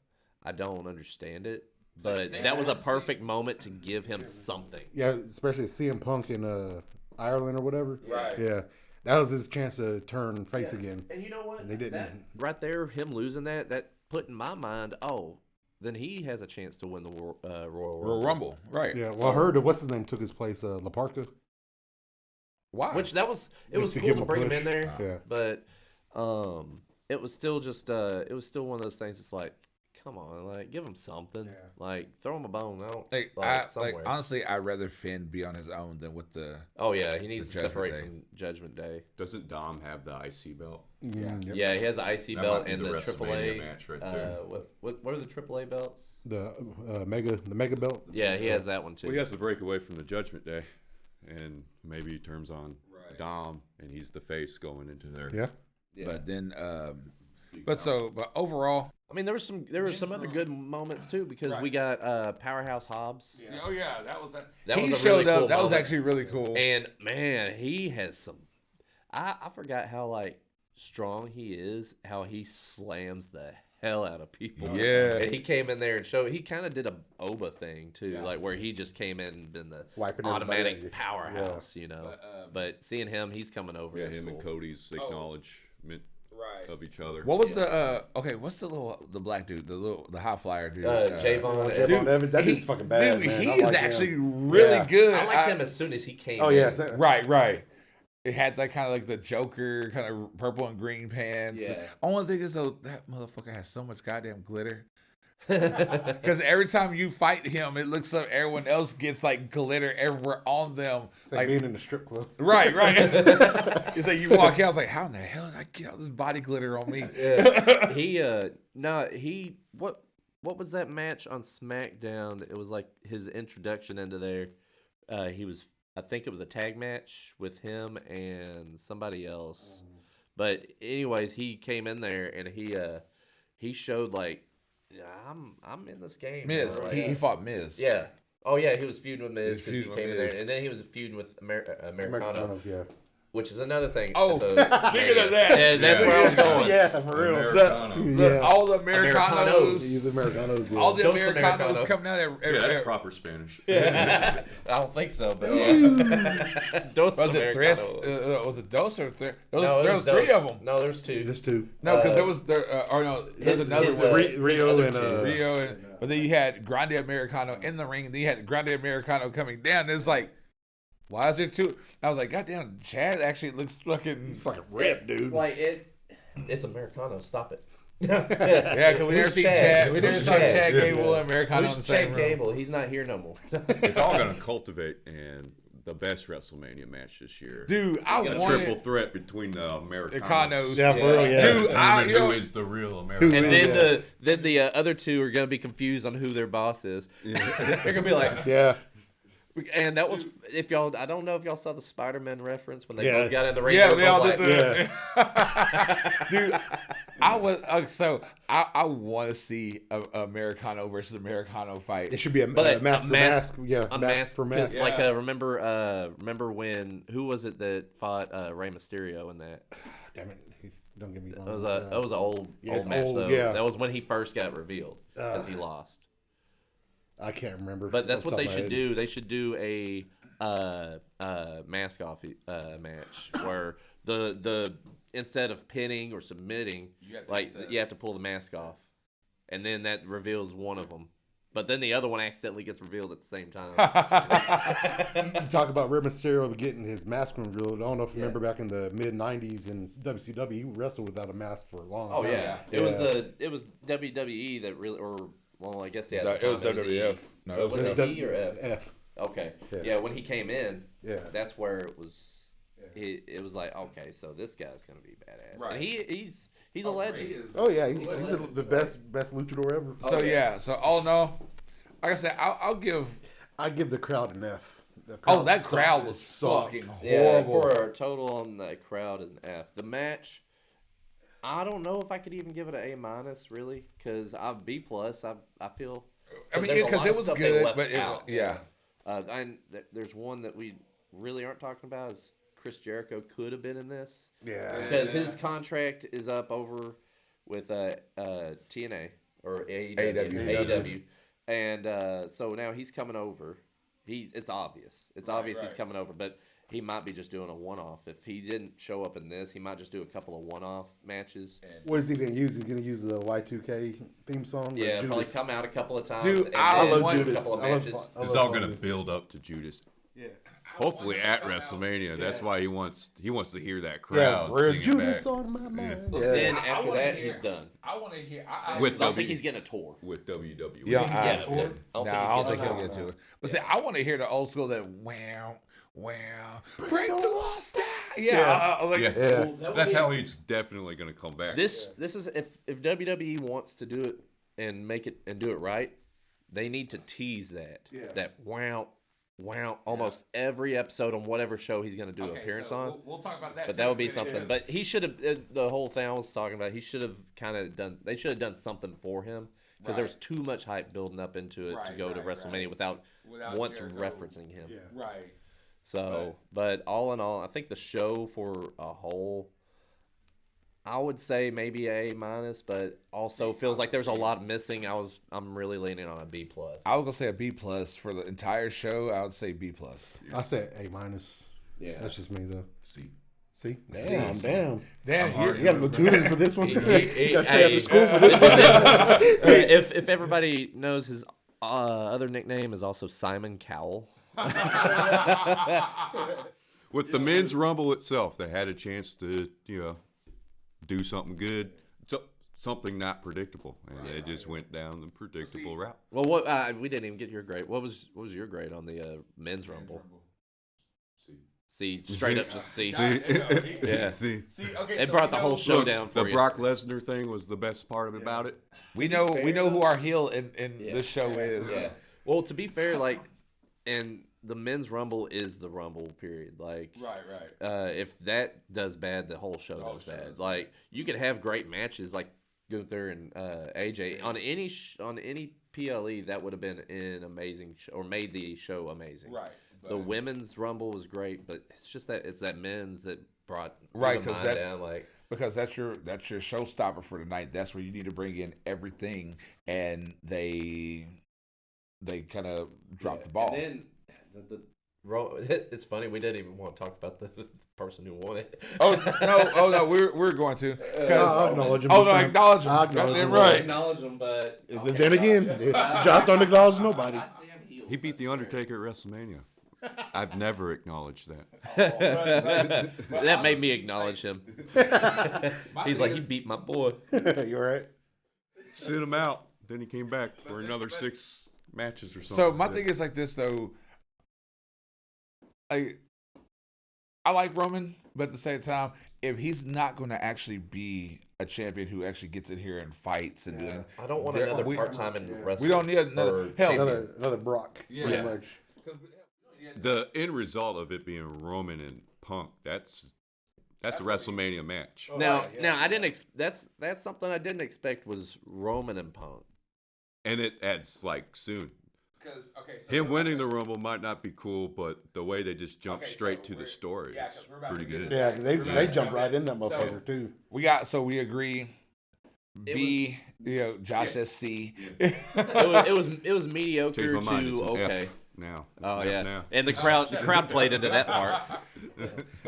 I don't understand it, but that was a perfect moment to give him something. Yeah, especially CM Punk in Ireland or whatever. Right. Yeah, that was his chance to turn face again. And you know what? They didn't. That, right there, him losing that put in my mind, then he has a chance to win the Royal Rumble. Right. Yeah, well, I heard what's his name took his place, La Parka. Why? Which it was Just cool to bring him in there. Yeah. But it was still just it was still one of those things. It's like, come on, like give him something. Yeah. Like throw him a bone. Somewhere. Honestly, I'd rather Finn be on his own than with the. Oh yeah, he needs to separate from Judgment Day. Doesn't Dom have the IC belt? Yeah, he has the IC belt and the AAA match right there. What are the AAA belts? The mega belt. Yeah, he has that one too. Well, he has to break away from the Judgment Day, and maybe he turns on Dom, and he's the face going into there. Yeah. But then, but overall, I mean, there were some other good moments too because we got Powerhouse Hobbs. Yeah. Oh yeah, that was that. He was showed up. Cool that moment. was actually really cool. And man, he has some. I forgot how strong he is. How he slams the hell out of people. Yeah. And he came in there and showed. He kind of did a Oba thing too, where he just came in and been the wiping automatic powerhouse, But seeing him, he's coming over. Yeah, that's him cool. and Cody's acknowledgement of each other. What was what's the black dude, the high flyer dude? Javon Evans. That dude's fucking bad, dude, man. he I is like actually him. really good. I liked him as soon as he came. Oh in. yeah, right. It had that kind of like the Joker kind of purple and green pants. Yeah. Only thing is though, that motherfucker has so much goddamn glitter. Because every time you fight him, it looks like everyone else gets like glitter everywhere on them. Like being in the strip club. Right. It's like you walk out, it's like, how in the hell did I get all this body glitter on me? What was that match on SmackDown? It was like his introduction into there. I think it was a tag match with him and somebody else. But anyways, he came in there and he showed I'm in this game. Miz. He fought Miz. Yeah. Oh yeah, he was feuding with Miz because he came in there, and then he was feuding with Americano. Yeah. Which is another thing. Oh, speaking of that, and that's where I was going. Yeah, for real. All the Americanos. Use Americanos. Yeah. All the Americanos coming out. That's proper Spanish. Yeah. I don't think so, but yeah. Was it Tres? Was it Dos or Tres? There was 3 of them. No, there's 2. There's 2. No, because there was there's another one. Rio and but then you had Grande Americano in the ring, and then you had Grande Americano coming down. It's like, why is there 2? I was like, goddamn, Chad actually looks fucking ripped, dude. Like it's Americano. Stop it. Yeah, because we never seen Chad. We never saw Chad Gable and Americano in the same room. Chad Gable? He's not here no more. It's all going to cultivate and the best WrestleMania match this year. Dude, I want a triple threat between the Americanos. Yeah, for real, yeah. Dude, who is the real American? And then the other 2 are going to be confused on who their boss is. They're going to be like, yeah. And that was, if y'all, I don't know if y'all saw the Spider-Man reference when they both got in the ring. Yeah, they all did Dude, I want to see a Americano versus Americano fight. It should be a mask for mask. Yeah, mask for mask. Like, remember when, who was it that fought Rey Mysterio in that? Damn it. Don't get me wrong. That was an old match, though. Yeah. That was when he first got revealed, because he lost. I can't remember. But that's what they should do. They should do a mask off match where the instead of pinning or submitting, you have to pull the mask off, and then that reveals one of them. But then the other one accidentally gets revealed at the same time. You talk about Rey Mysterio getting his mask revealed. I don't know if you remember back in the mid '90s in WCW, he wrestled without a mask for a long time. Oh yeah, it was WWE that really, or well, I guess it was WWF. No, it was E or F. F. Okay, yeah. When he came in, that's where it was. It was like, okay, so this guy's gonna be badass. Right. And he's a legend. He's the best luchador ever. So all in all, like I said, I give the crowd an F. That crowd was fucking horrible. Yeah, for a total on that crowd is an F. The match, I don't know if I could even give it an A-, really, because I'm B+. I feel. I mean, because it was good, but and there's one that we really aren't talking about is Chris Jericho could have been in this. Yeah. Because his contract is up over with TNA or AEW. And so now he's coming over. It's obvious. It's obvious he's coming over, but he might be just doing a one-off. If he didn't show up in this, he might just do a couple of one-off matches. What is he going to use? He's going to use the Y2K theme song? Yeah, probably come out a couple of times. Dude, I love Judas. A couple of matches. It's all going to build up to Judas. Yeah. Hopefully at WrestleMania. That's why he wants to hear that crowd singing Judas back. On my mind. Then after that, he's done. I want to hear. I don't think he's getting a tour with WWE. Yeah, I don't think he'll get to it. But see, I want to hear the old school that wow, break the walls down. That's how he's definitely going to come back. This is if WWE wants to do it and make it and do it right, they need to tease that wow. Almost every episode on whatever show he's going to do an appearance on. We'll talk about that. But that would be something. But he should have, the whole thing I was talking about, he should have kind of done, they should have done something for him. Because there was too much hype building up into it to go to WrestleMania without once Jericho referencing him. Yeah. Right. So, but all in all, I think the show for a whole, I would say maybe A-, but also feels like there's a lot missing. I'm really leaning on a B+. I was gonna say a B+ for the entire show. I would say B+. I said A-. Yeah, that's just me though. C. Damn. You gotta go tune in for this one. You gotta stay after school for this one. If everybody knows, his other nickname is also Simon Cowell. With the men's rumble itself, they had a chance to do something good, something not predictable, and they just went down the predictable route. Well, what we didn't even get your grade. What was your grade on the men's rumble? C, straight up just C. Yeah. C. Okay, it brought the whole show down for you. The Brock Lesnar thing was the best part about it. We know who our heel in this show is. Yeah. Well, to be fair, and the men's rumble is the rumble period. Right. If that does bad, the whole show does bad. You could have great matches like Gunther and AJ on any PLE. That would have been an amazing show, or made the show amazing. Right. the women's Rumble was great, but it's just that it's that men's that brought because that's your showstopper for the night. That's where you need to bring in everything, and they kind of dropped the ball. And then it's funny, we didn't even want to talk about the person who won it. Oh no, we're going to. I'll acknowledge him. Acknowledge him. Right. Acknowledge him, but then again, Josh don't acknowledge nobody. He beat the Undertaker at WrestleMania. I've never acknowledged that. That made me acknowledge him. He's like, he beat my boy. You're right. Sit him out. Then he came back for another 6 matches or something. So my thing is like this though. I like Roman, but at the same time, if he's not going to actually be a champion who actually gets in here and fights and doing, I don't want another part-time in wrestling. We don't need another Brock. Yeah. Much. The end result of it being Roman and Punk, that's a WrestleMania match. Now I didn't. That's something I didn't expect was Roman and Punk, and it adds like soon. Him winning the Rumble might not be cool, but the way they just jumped straight to the story is pretty good. Yeah, they jumped right in that motherfucker too. We agree. B, Josh says C. It was mediocre Changed my mind. It's to an okay. F now. It's Oh an F yeah, now. and the crowd played into that part.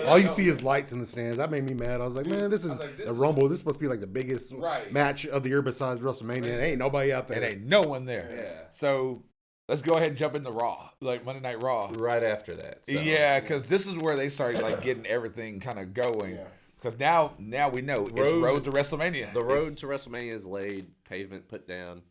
All you see is lights in the stands. That made me mad. I was like, man, this is a Rumble. This must be like the biggest match of the year besides WrestleMania. There ain't nobody out there. It ain't no one there. Yeah. So let's go ahead and jump into Raw, like Monday Night Raw. Right after that. So. Yeah, because this is where they started like getting everything kind of going. Because now we know it's road to WrestleMania. The road to WrestleMania is laid, pavement put down.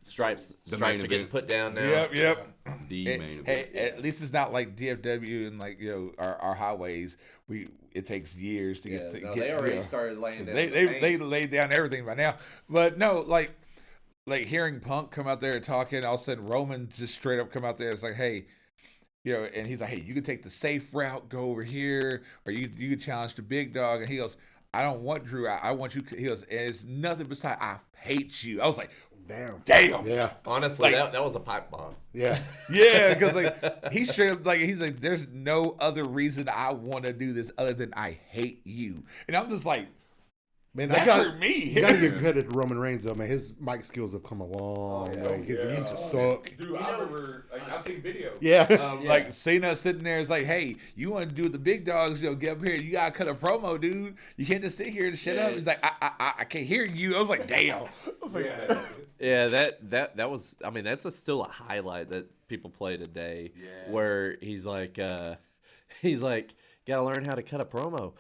Stripes are getting put down now. Yep. The main event. Hey, at least it's not like DFW and like our highways. It takes years to get to get. They already started laying down. They laid down everything by now. But no, like hearing Punk come out there talking, all of a sudden Roman just straight up come out there. It's like, hey, and he's like, hey, you can take the safe route, go over here, or you can challenge the big dog. And he goes, I don't want Drew. I want you. He goes, and it's nothing beside I hate you. I was like, damn. Yeah. Honestly, that was a pipe bomb. Yeah. Yeah, because like he's straight up he's like, there's no other reason I want to do this other than I hate you. And I'm just like, man, that hurt me. You gotta give credit to Roman Reigns though, man. His mic skills have come a long way. He used to suck. Dude, I remember, I've seen videos. Yeah. Like Cena sitting there is like, hey, you want to do with the big dogs? Get up here. You gotta cut a promo, dude. You can't just sit here and shut up. He's like, I can't hear you. I was like, damn. I was like, yeah, that was. I mean, that's still a highlight that people play today, where he's like, gotta learn how to cut a promo.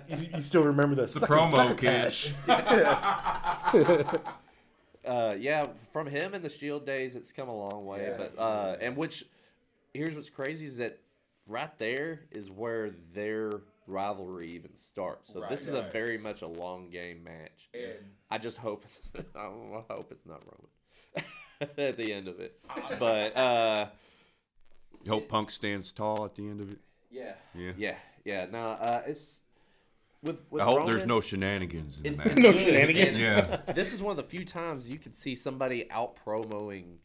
You still remember the promo, kid. Yeah, from him in the Shield days, it's come a long way. Here's what's crazy is that right there is where their rivalry even starts. So this is very much a long game match. And I just hope I hope it's not Roman at the end of it. But you hope Punk stands tall at the end of it. Yeah. No, it's with I hope Roman, there's no shenanigans in the match. No shenanigans. Yeah. This is one of the few times you can see somebody out promoing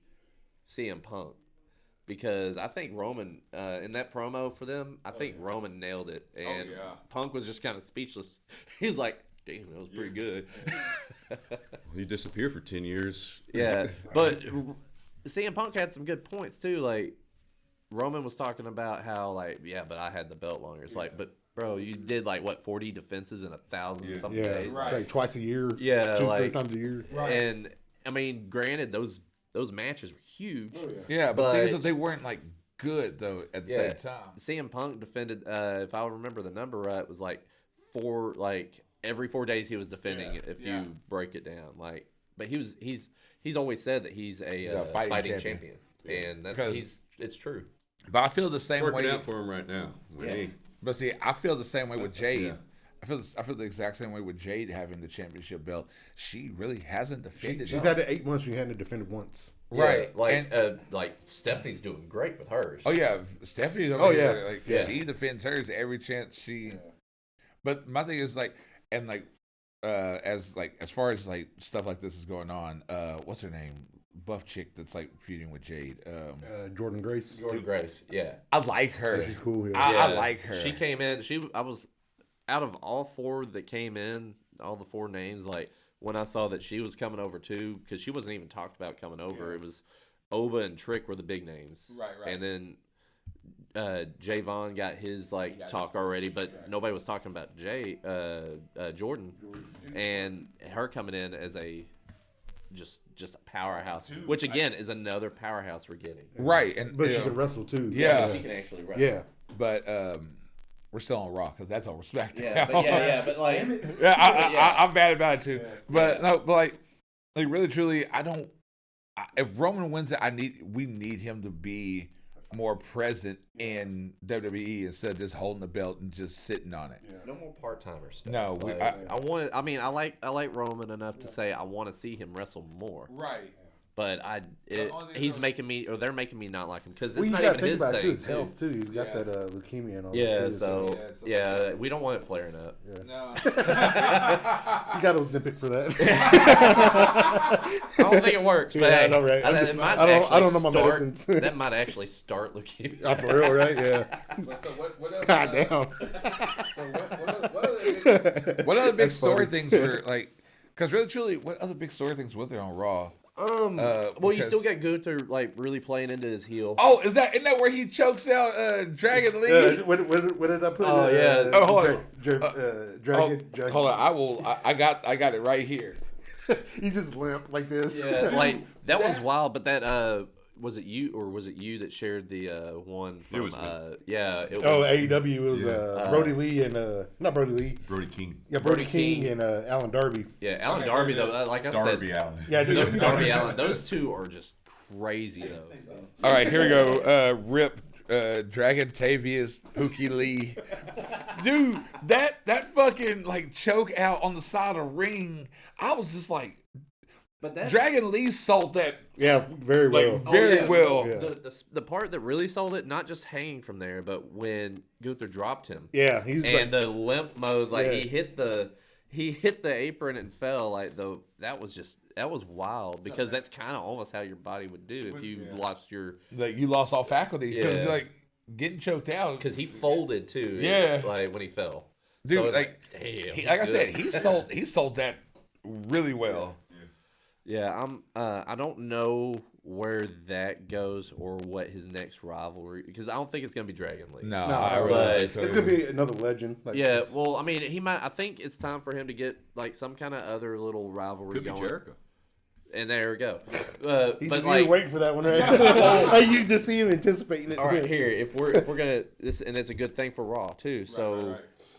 CM Punk, because I think Roman in that promo for them, I think Roman nailed it, and Punk was just kind of speechless. He's like, "Damn, that was pretty good." He disappeared for 10 years. Yeah, but CM Punk had some good points too. Like Roman was talking about how but I had the belt longer. It's like, but bro, you did 40 defenses in 1,000 something days. Right. Like twice a year. Yeah, 2-3 times a year. Right. And I mean, granted, those matches were huge. Oh, yeah, but things that they weren't good though at the same time. CM Punk defended, if I remember the number right, it was every 4 days he was defending it. If you break it down, but he's always said that he's a fighting champion. And it's true. But I feel the same way. Working out for him right now. But see, I feel the same way with Jade. Yeah. I feel the exact same way with Jade having the championship belt. She really hasn't defended. She's had it 8 months. She hadn't defended once. Right. Stephanie's doing great with hers. Oh yeah, Stephanie's over here. She defends hers every chance she. Yeah. But my thing is as far as stuff like this is going on, what's her name? buff chick that's like feuding with Jade. Jordan Grace. Jordan Grace, yeah. I like her. Yeah, she's cool. Yeah. I like her. She came in. I was out of all four that came in, all the four names. Like when I saw that she was coming over too, because she wasn't even talked about coming over. Yeah. It was Oba and Trick were the big names, right. And then Javon got his talk already, but nobody was talking about Jordan, and her coming in as a just a powerhouse, which again is another powerhouse we're getting. Right, but she can wrestle too. Yeah, she can actually wrestle. Yeah, but we're still on Raw because that's over SmackDown. But like, I'm mad about it too. But no, but like really truly, if Roman wins it, we need him to be more present in WWE instead of just holding the belt and just sitting on it. Yeah. No more part-timer stuff. No, I like Roman enough to say I want to see him wrestle more. Right. But they're making me not like him because it's not even his thing. Too, his health too. He's got that leukemia and all. Yeah, we don't want it flaring up. Yeah. No. You got Ozempic for that. I don't think it works, but I know, right? I don't know my medicines. That might actually start leukemia. For real, right? Yeah. So what else? God damn. What other big story things were like? Because really, truly, what other big story things were there on Raw? Well, you still got Gunther really playing into his heel. Oh, isn't that where he chokes out Dragon Lee? What did I put? Oh yeah. Hold on. Dragon. Hold on. I got it right here. He just limp like this. Yeah, that was wild. But that was it you that shared the one from? It was me. AEW. It was Brody Lee and not Brody Lee. Brody King. Yeah, Brody King and Alan Darby. Yeah, Alan Darby though. Like I Darby said, Allen. Yeah, Darby Allen. Those two are just crazy though. All right, here we go. Rip Dragon Tavius Pookie Lee. Dude, that fucking choke out on the side of the ring. I was just like, but Dragon Lee sold that. Yeah, very well. Very well. Yeah. The part that really sold it, not just hanging from there, but when Gunther dropped him. Yeah, the limp mode, he hit the apron and fell. That was wild because that's kind of almost how your body would do if you lost your you lost all faculty because getting choked out because he folded too. Yeah, when he fell, dude. So I said, he sold that really well. Yeah, I don't know where that goes or what his next rivalry, because I don't think it's gonna be Dragon Lee. No, I really it's gonna be another legend. Well, I mean, he might. I think it's time for him to get some kind of other little rivalry going. Could be Jericho. And there we go. He's waiting for that one, right? You just see him anticipating it. All right, here, if we're gonna this, and it's a good thing for Raw too. So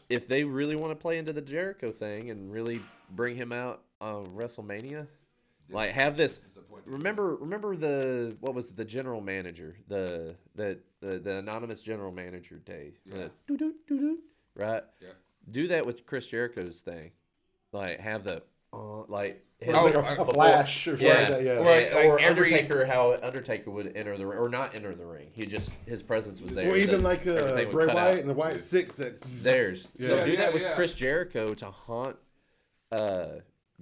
if they really want to play into the Jericho thing and really bring him out on WrestleMania. Have this. Remember the general manager, the anonymous general manager day. Right. Yeah. Do that with Chris Jericho's thing. Have the a flash or something like that. Yeah. Or Undertaker, how Undertaker would enter the ring or not enter the ring. His presence was there. Or even Bray Wyatt and the Wyatt Six. Theirs. So do that with Chris Jericho to haunt.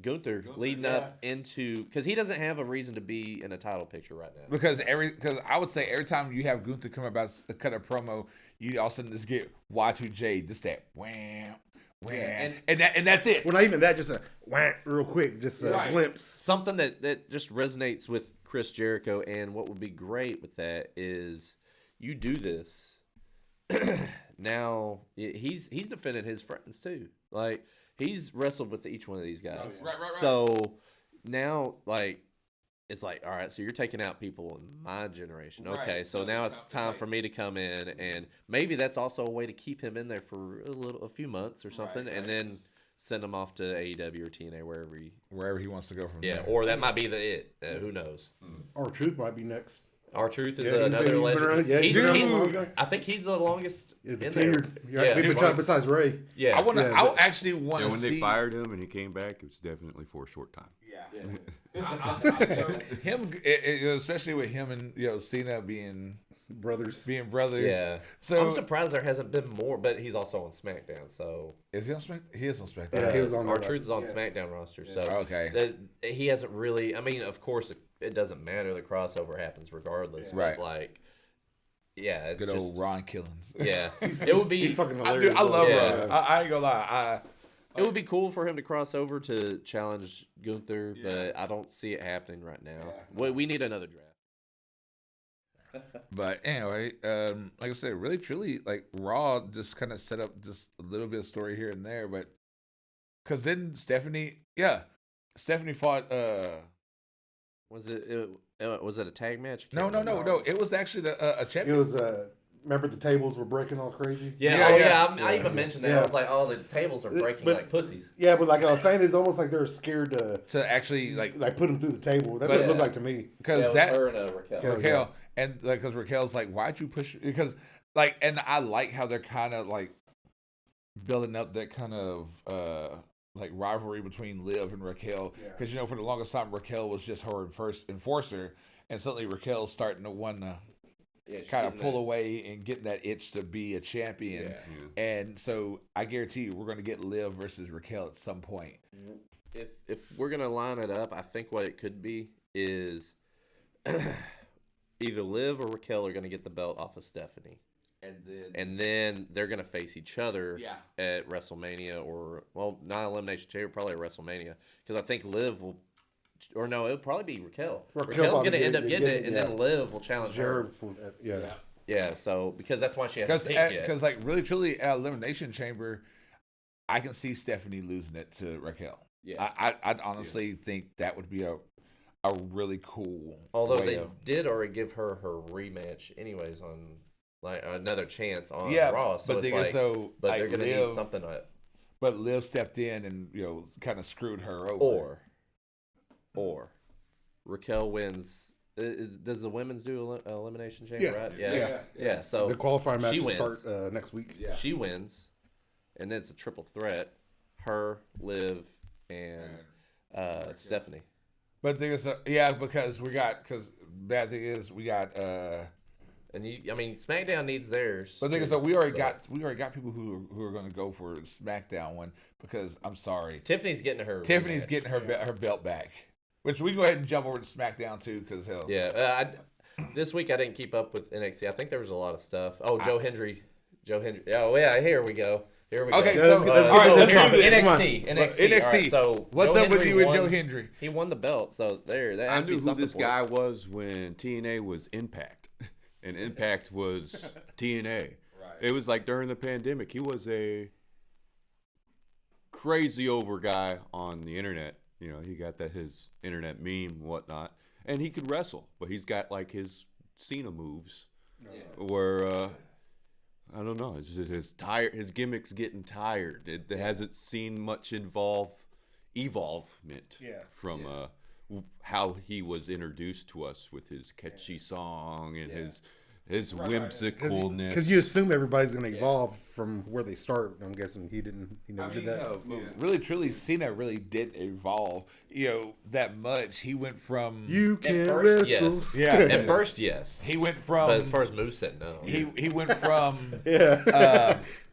Gunther leading up into, because he doesn't have a reason to be in a title picture right now. Because I would say every time you have Gunther come about to cut a promo, you all of a sudden just get Y2J, just that wham, wham, and that's it. Well, not even that, just a wham, real quick, just a glimpse. Something that just resonates with Chris Jericho, and what would be great with that is you do this. Now he's defending his friends too, He's wrestled with each one of these guys. Right. So now, it's all right, so you're taking out people in my generation. Okay, so now it's time for me to come in, and maybe that's also a way to keep him in there for a few months or something, and then send him off to AEW or TNA, wherever he wants to go from there. Yeah, or that might be who knows. R-Truth might be next. R-Truth is another legend. I think he's the longest in there. Besides Ray. Yeah. I actually want to when see. They fired him and he came back, it was definitely for a short time. Yeah. Him, especially with him and Cena being brothers. Being brothers. Yeah. So I'm surprised there hasn't been more, but he's also on SmackDown. So is he on SmackDown? He is on SmackDown. Yeah, he was on R-Truth is on SmackDown roster. So okay. He hasn't really. I mean, of course, it doesn't matter. The crossover happens regardless. Yeah. Right. But like, yeah, it's good just, old Ron Killings. Yeah, it would be. He's fucking hilarious. I love Yeah. Ron. I ain't gonna lie. It would be cool for him to cross over to challenge Gunther, but I don't see it happening right now. We need another draft. But anyway, like I said, really truly, like Raw just kind of set up just a little bit of story here and there, but because then Stephanie fought. Was it a tag match? No. It was actually a champion. It was remember the tables were breaking all crazy? Yeah. I even mentioned that. I was like, oh, the tables are breaking like pussies. Yeah, but like I was saying, it's almost like they're scared to actually like put them through the table. That's what it looked like to me. Because her and Raquel, and like because Raquel's like, why'd you push? Because like, and I like how they're kind of like building up that kind of like rivalry between Liv and Raquel. Because for the longest time Raquel was just her first enforcer, and suddenly Raquel's starting to want to kind of pull away and get that itch to be a champion. And so I guarantee you we're going to get Liv versus Raquel at some point. If we're going to line it up, I think what it could be is either Liv or Raquel are going to get the belt off of Stephanie. And then they're going to face each other at WrestleMania not Elimination Chamber, probably at WrestleMania. Because I think Liv will... Or no, it'll probably be Raquel. Raquel's going to end up getting it, and then Liv will challenge her. Yeah, so because that's why she hasn't picked yet. Because like really truly at Elimination Chamber, I can see Stephanie losing it to Raquel. Yeah, I'd honestly think that would be a really cool. Although they did already give her rematch anyways on like another chance on Raw. So but they're going to need something. But Liv stepped in and kind of screwed her over. Or Raquel wins. Does the women's do Elimination Chamber? Right? Yeah. So the qualifying matches start next week. Yeah. She wins, and then it's a triple threat: her, Liv, and Stephanie. But the thing is, because bad thing is we got. SmackDown needs theirs. But the thing is, we already got people who are going to go for SmackDown one because I'm sorry, Tiffany's getting her belt back. Which we can go ahead and jump over to SmackDown too, because hell. Yeah, this week I didn't keep up with NXT. I think there was a lot of stuff. Oh, Joe Hendry. Oh yeah, here we go. Okay, so let's do this. NXT. Right, so what's up with you and Joe Hendry? He won the belt, so there. That I knew who this guy was when TNA was Impact, and Impact was TNA. Right. It was like during the pandemic. He was a crazy over guy on the internet. He got his internet meme and whatnot, and he could wrestle, but he's got like his Cena moves, where I don't know, it's just his gimmick's getting tired. It hasn't seen much evolvement from how he was introduced to us with his catchy song and his whimsicalness. Because you assume everybody's going to evolve from where they start. I'm guessing he never did that. Really, truly, Cena really did evolve. That much. He went from you can wrestle. Yes. Yeah. At first, yes. He went from. But as far as moveset, no. He went from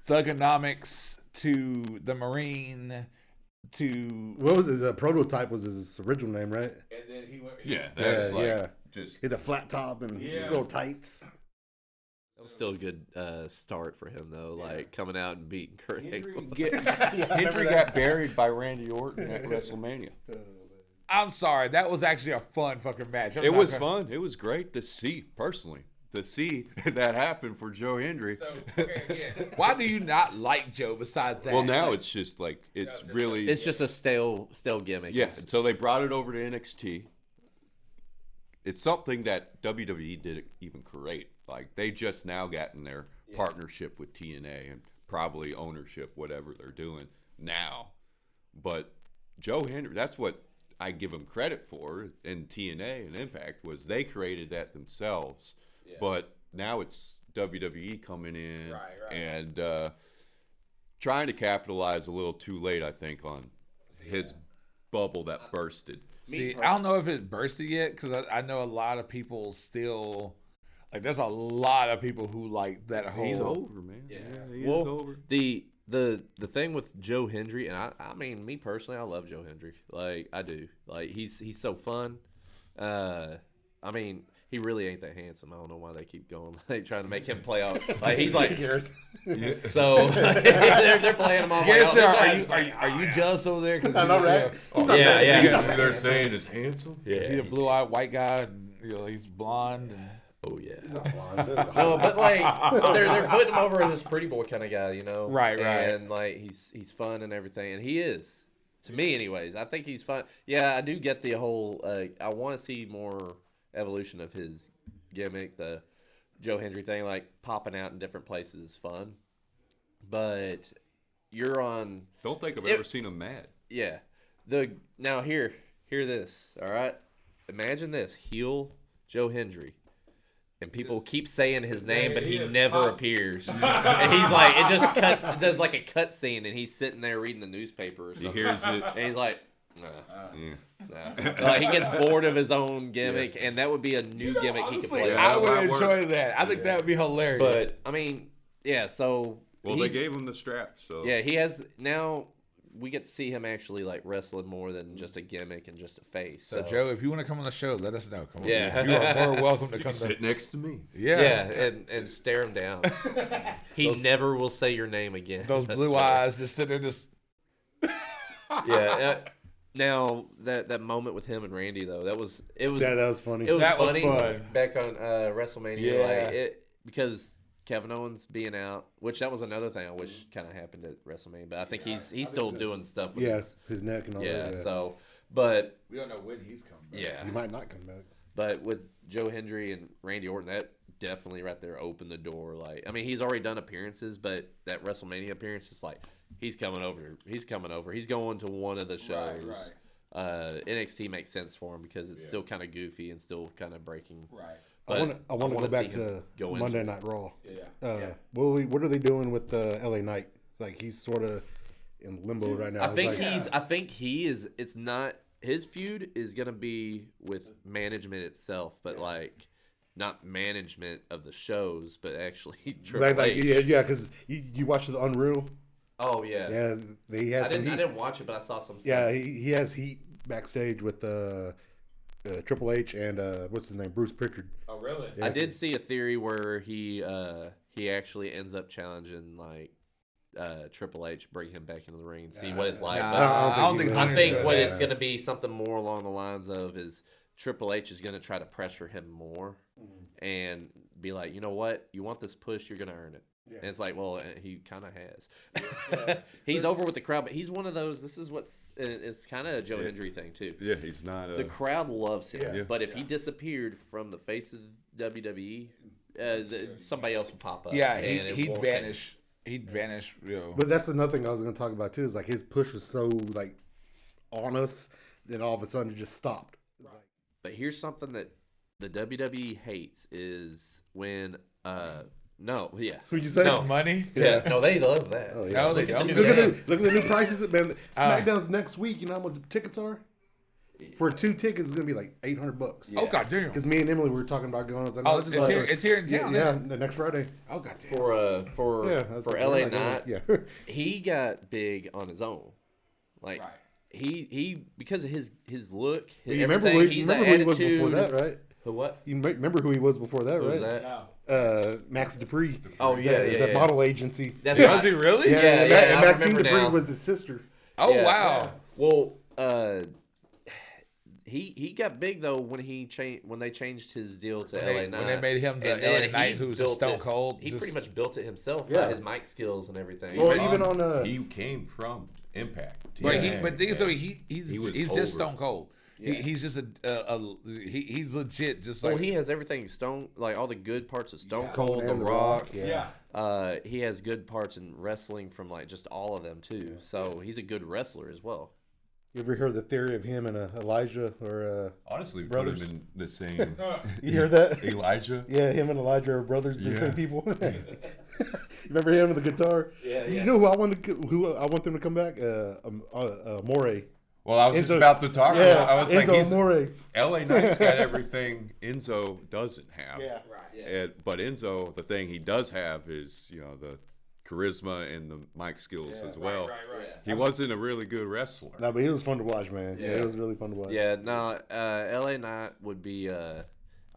Thugonomics to the Marine to what was his prototype? Was his original name, right? And then he went. Just hit a flat top and little tights. That was still a good start for him, though. Like coming out and beating Kurt Angle. Hendry got buried by Randy Orton at WrestleMania. I'm sorry, that was actually a fun fucking match. It was fun. It was great to see personally. To see that happen for Joe Hendry. So, again, why do you not like Joe besides that? Well, now it's just like it's just a stale gimmick. Yeah, until they brought it over to NXT. It's something that WWE did even great. Like they just now got in their partnership with TNA and probably ownership, whatever they're doing now. But Joe Hendry, that's what I give him credit for in TNA and Impact was they created that themselves. Yeah. But now it's WWE coming in and trying to capitalize a little too late, I think, on his bubble that bursted. See, I don't know if it bursted yet because I know a lot of people still Like, there's a lot of people who like that whole. He's over, man. Yeah, he is over. The thing with Joe Hendry, and I mean, me personally, I love Joe Hendry. Like, I do. Like, he's so fun. I mean, he really ain't that handsome. I don't know why they keep going, like, trying to make him play off. Like, he's like, Yeah. so they're playing him off. Are you jealous over there? I know, right? Yeah. They're saying is handsome. Yeah. He's a blue-eyed white guy. And, he's blonde. And, oh yeah. He's not blonde. No, but like they're putting him over as this pretty boy kind of guy, Right. And like he's fun and everything, and he is, to me, anyways. I think he's fun. Yeah, I do get the whole. I want to see more evolution of his gimmick. The Joe Hendry thing, like popping out in different places, is fun. But you're on. Don't think I've ever seen him mad. Yeah. Now hear this. All right. Imagine this: heel Joe Hendry. And people keep saying his name, but he never appears. And he's like, it does like a cut scene, and he's sitting there reading the newspaper or something. He hears it. And he's like, nah. Like, he gets bored of his own gimmick, and that would be a new gimmick he could play. I would enjoy that. I think that would be hilarious. But, I mean, yeah, so. Well, they gave him the strap, so. Yeah, he has. Now, we get to see him actually, like, wrestling more than just a gimmick and just a face. So, Joe, if you want to come on the show, let us know. Come on. Yeah. You are more welcome to come. Sit next to me. Yeah, and stare him down. He never will say your name again. Those blue eyes just sit there just. Yeah. Now that moment with him and Randy though, that was funny. It was That was funny fun. back on WrestleMania. Yeah. Like because Kevin Owens being out, which that was another thing I wish kind of happened at WrestleMania, but I think he's still doing stuff with his neck and all that. Yeah, so but We don't know when he's coming back. yeah. He might not come back. But with Joe Hendry and Randy Orton, that definitely right there opened the door. Like, I mean, he's already done appearances, but that WrestleMania appearance is like, he's coming over. He's going to one of the shows. Right. NXT makes sense for him because it's still kind of goofy and still kind of breaking. Right. But I want to go back to Monday Night Raw. Yeah. What are they doing with LA Knight? Like, he's sort of in limbo right now. I think he is. It's not his feud is gonna be with management itself, but like not management of the shows, but actually Triple H. Yeah, because you watch the Unreal. Oh yeah. Yeah, he has. I didn't watch it, but I saw some stuff. Yeah, he has heat backstage with Triple H and what's his name, Bruce Pritchard. Oh really? Yeah. I did see a theory where he actually ends up challenging like Triple H, bring him back into the ring and see what it's like. I think what it's going to be something more along the lines of is Triple H is going to try to pressure him more and be like, you know what, you want this push, you're going to earn it. Yeah. And it's like, well, he kind of has. He's over with the crowd, but he's one of those. This is it's kind of a Joe Hendry thing too. Yeah, he's not. The crowd loves him, but if he disappeared from the face of WWE, somebody else would pop up. Yeah, he'd vanish. He'd vanish. But that's another thing I was going to talk about too. Is like his push was so like on us, then all of a sudden it just stopped. Right. But here's something that the WWE hates is when What'd you say? No. Money? Yeah. No, they love that. Oh, yeah. No, they don't. Look at the new prices. Man, SmackDown's next week. You know how much the tickets are? For 2 tickets, it's gonna be like $800. Yeah. Oh god damn! Because me and Emily were talking about going. It's here in town. Yeah, the next Friday. Oh god damn! For LA Knight, he got big on his own. Like he because of his look, his remember who he was before that, right? Who what? You remember who he was before that, right? Who's that? Max Dupree. Oh yeah, the model agency. Was he really? Yeah. And Maxine Dupree was his sister. Oh wow. Well, he got big though when they changed his deal to LA Knight. When they made him the LA Knight who's Stone Cold. He pretty much built it himself. Yeah. His mic skills and everything. Well, even on he came from Impact. He's just Stone Cold. Yeah. He's just he's legit. Just like he has everything like all the good parts of Stone Cold, The Rock. Yeah. He has good parts in wrestling from like just all of them too. So he's a good wrestler as well. You ever heard the theory of him and Elijah or honestly brothers? Put him in the same. You heard that? Elijah? Yeah, him and Elijah are brothers, the same people. You remember him with the guitar? Yeah. You know who I want them to come back? Morey. Well, I was Enzo, just about to talk yeah, about. I was Enzo like, Amore. LA Knight's got everything Enzo doesn't have. Yeah, Yeah. But Enzo, the thing he does have is, the charisma and the mic skills as well. Right. He wasn't a really good wrestler. No, but he was fun to watch, man. Yeah, it was really fun to watch. Yeah, no, LA Knight would be. I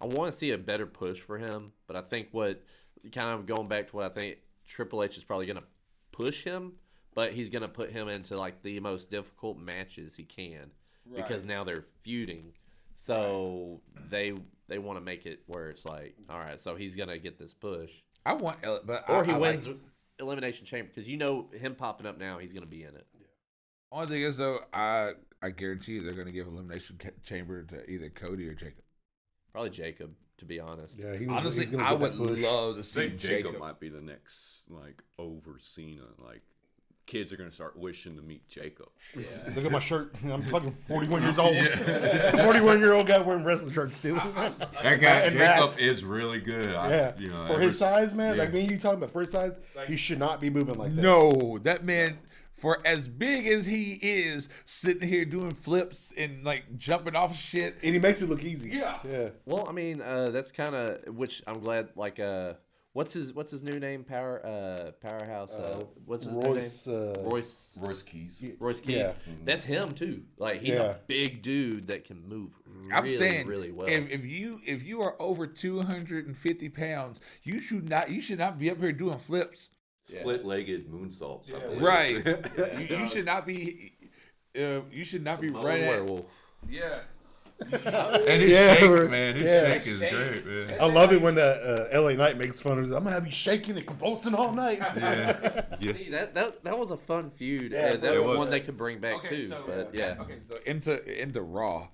want to see a better push for him, but I think kind of going back to what I think Triple H is probably going to push him, but he's going to put him into like the most difficult matches he can because now they're feuding. So they want to make it where it's like, all right, so he's going to get this push. I want, but Or he wins Elimination Chamber because him popping up now, he's going to be in it. Only thing is though, I guarantee you they're going to give Elimination Chamber to either Cody or Jacob. Probably Jacob, to be honest. Yeah, honestly, I would love to see Jacob might be the next over Cena. Kids are gonna start wishing to meet Jacob. Yeah. Look at my shirt. I'm fucking 41 years old. 41-year-old guy wearing wrestling shirts still. That guy Jacob is really good. For his size, man. Like when you talking about for his size, he should not be moving like that. No, that man. For as big as he is, sitting here doing flips and jumping off shit, and he makes it look easy. Yeah. Well, I mean, that's kind of which I'm glad. What's his new name? Powerhouse. What's his new name? Royce Keys. Royce Keys. Yeah. That's him too. He's a big dude that can move. I'm saying really well. If you are over 250 pounds, you should not be up here doing flips. Split-legged moonsaults. Right. You should not be. You should not be running. Werewolf. Yeah. And his shake, man. His shake is great, man. I love it when the LA Knight makes fun of it. I'm gonna have you shaking and convulsing all night. Yeah. See, that was a fun feud. Yeah, that was one they could bring back too. So, but yeah. Okay, so into Raw.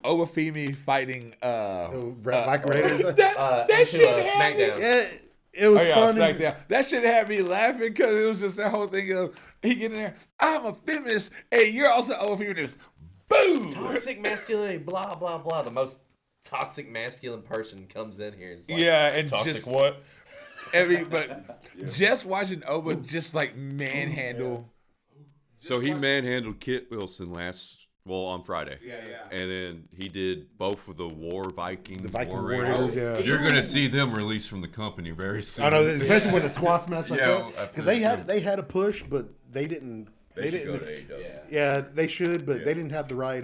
Obafemi fighting Mike Raiders. That shit had me. Yeah, it was funny. SmackDown. That shit had me laughing because it was just that whole thing of he getting there. I'm a feminist, and you're also a feminist. Boom! Toxic masculinity, blah blah blah. The most toxic masculine person comes in here. And and toxic just what? Just watching Oba just manhandle. So he manhandled Kit Wilson on Friday. Yeah. And then he did both of the Viking Warriors. Yeah. You're gonna see them released from the company very soon. I know, especially when a squash match like that, because they had a push, but they didn't. They didn't go to AEW. Yeah, they should, but they didn't have the right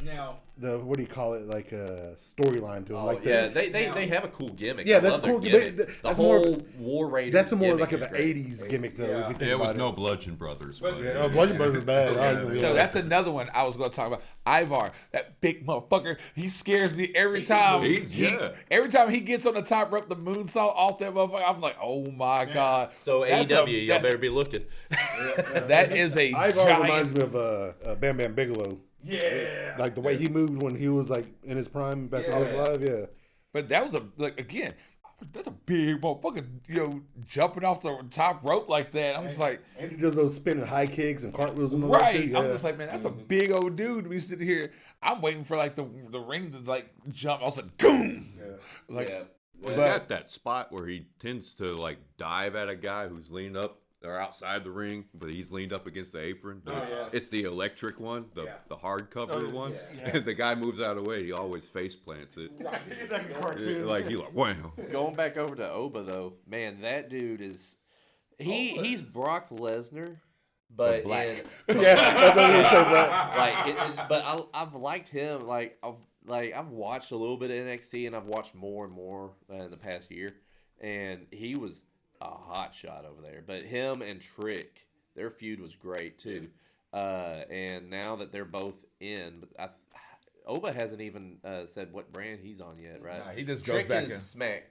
now what do you call it, storyline to them. They have a cool gimmick. Yeah, that's cool. Gimmick. That's the whole War Raiders. That's more like an great. 80s gimmick, though. Yeah. If you think It was about no Bludgeon Brothers. But Bludgeon Brothers was bad. So that's another one I was going to talk about. Ivar, that big motherfucker, he scares me every time. Every time he gets on the top rope, the moonsault off that motherfucker, I'm like, oh my god. So AEW, y'all better be looking. That is a Ivar giant. reminds me of Bam Bam Bigelow. Yeah. Like the way he moved when he was in his prime back when he was alive. Yeah. But that was again, that's a big motherfucker, jumping off the top rope like that. I'm just like, and he did those spinning high kicks and cartwheels and all right. that too. I'm just like, man, that's a big old dude to be sitting here. I'm waiting for the ring to jump. I was like, boom. Well, he got that spot where he tends to dive at a guy who's leaning up or outside the ring, but he's leaned up against the apron. But it's the electric one, the hardcover one. Yeah. And the guy moves out of the way. He always face plants it. Like a cartoon. Wow. Going back over to Oba though, man, that dude is he's Brock Lesnar, but black. That's what I was gonna say, but I've liked him. I've watched a little bit of NXT, and I've watched more and more in the past year, and he was a hot shot over there. But him and Trick, their feud was great too. And now that they're both in, but Oba hasn't even said what brand he's on yet, right? Nah, he just Trick goes back is in. SmackDown.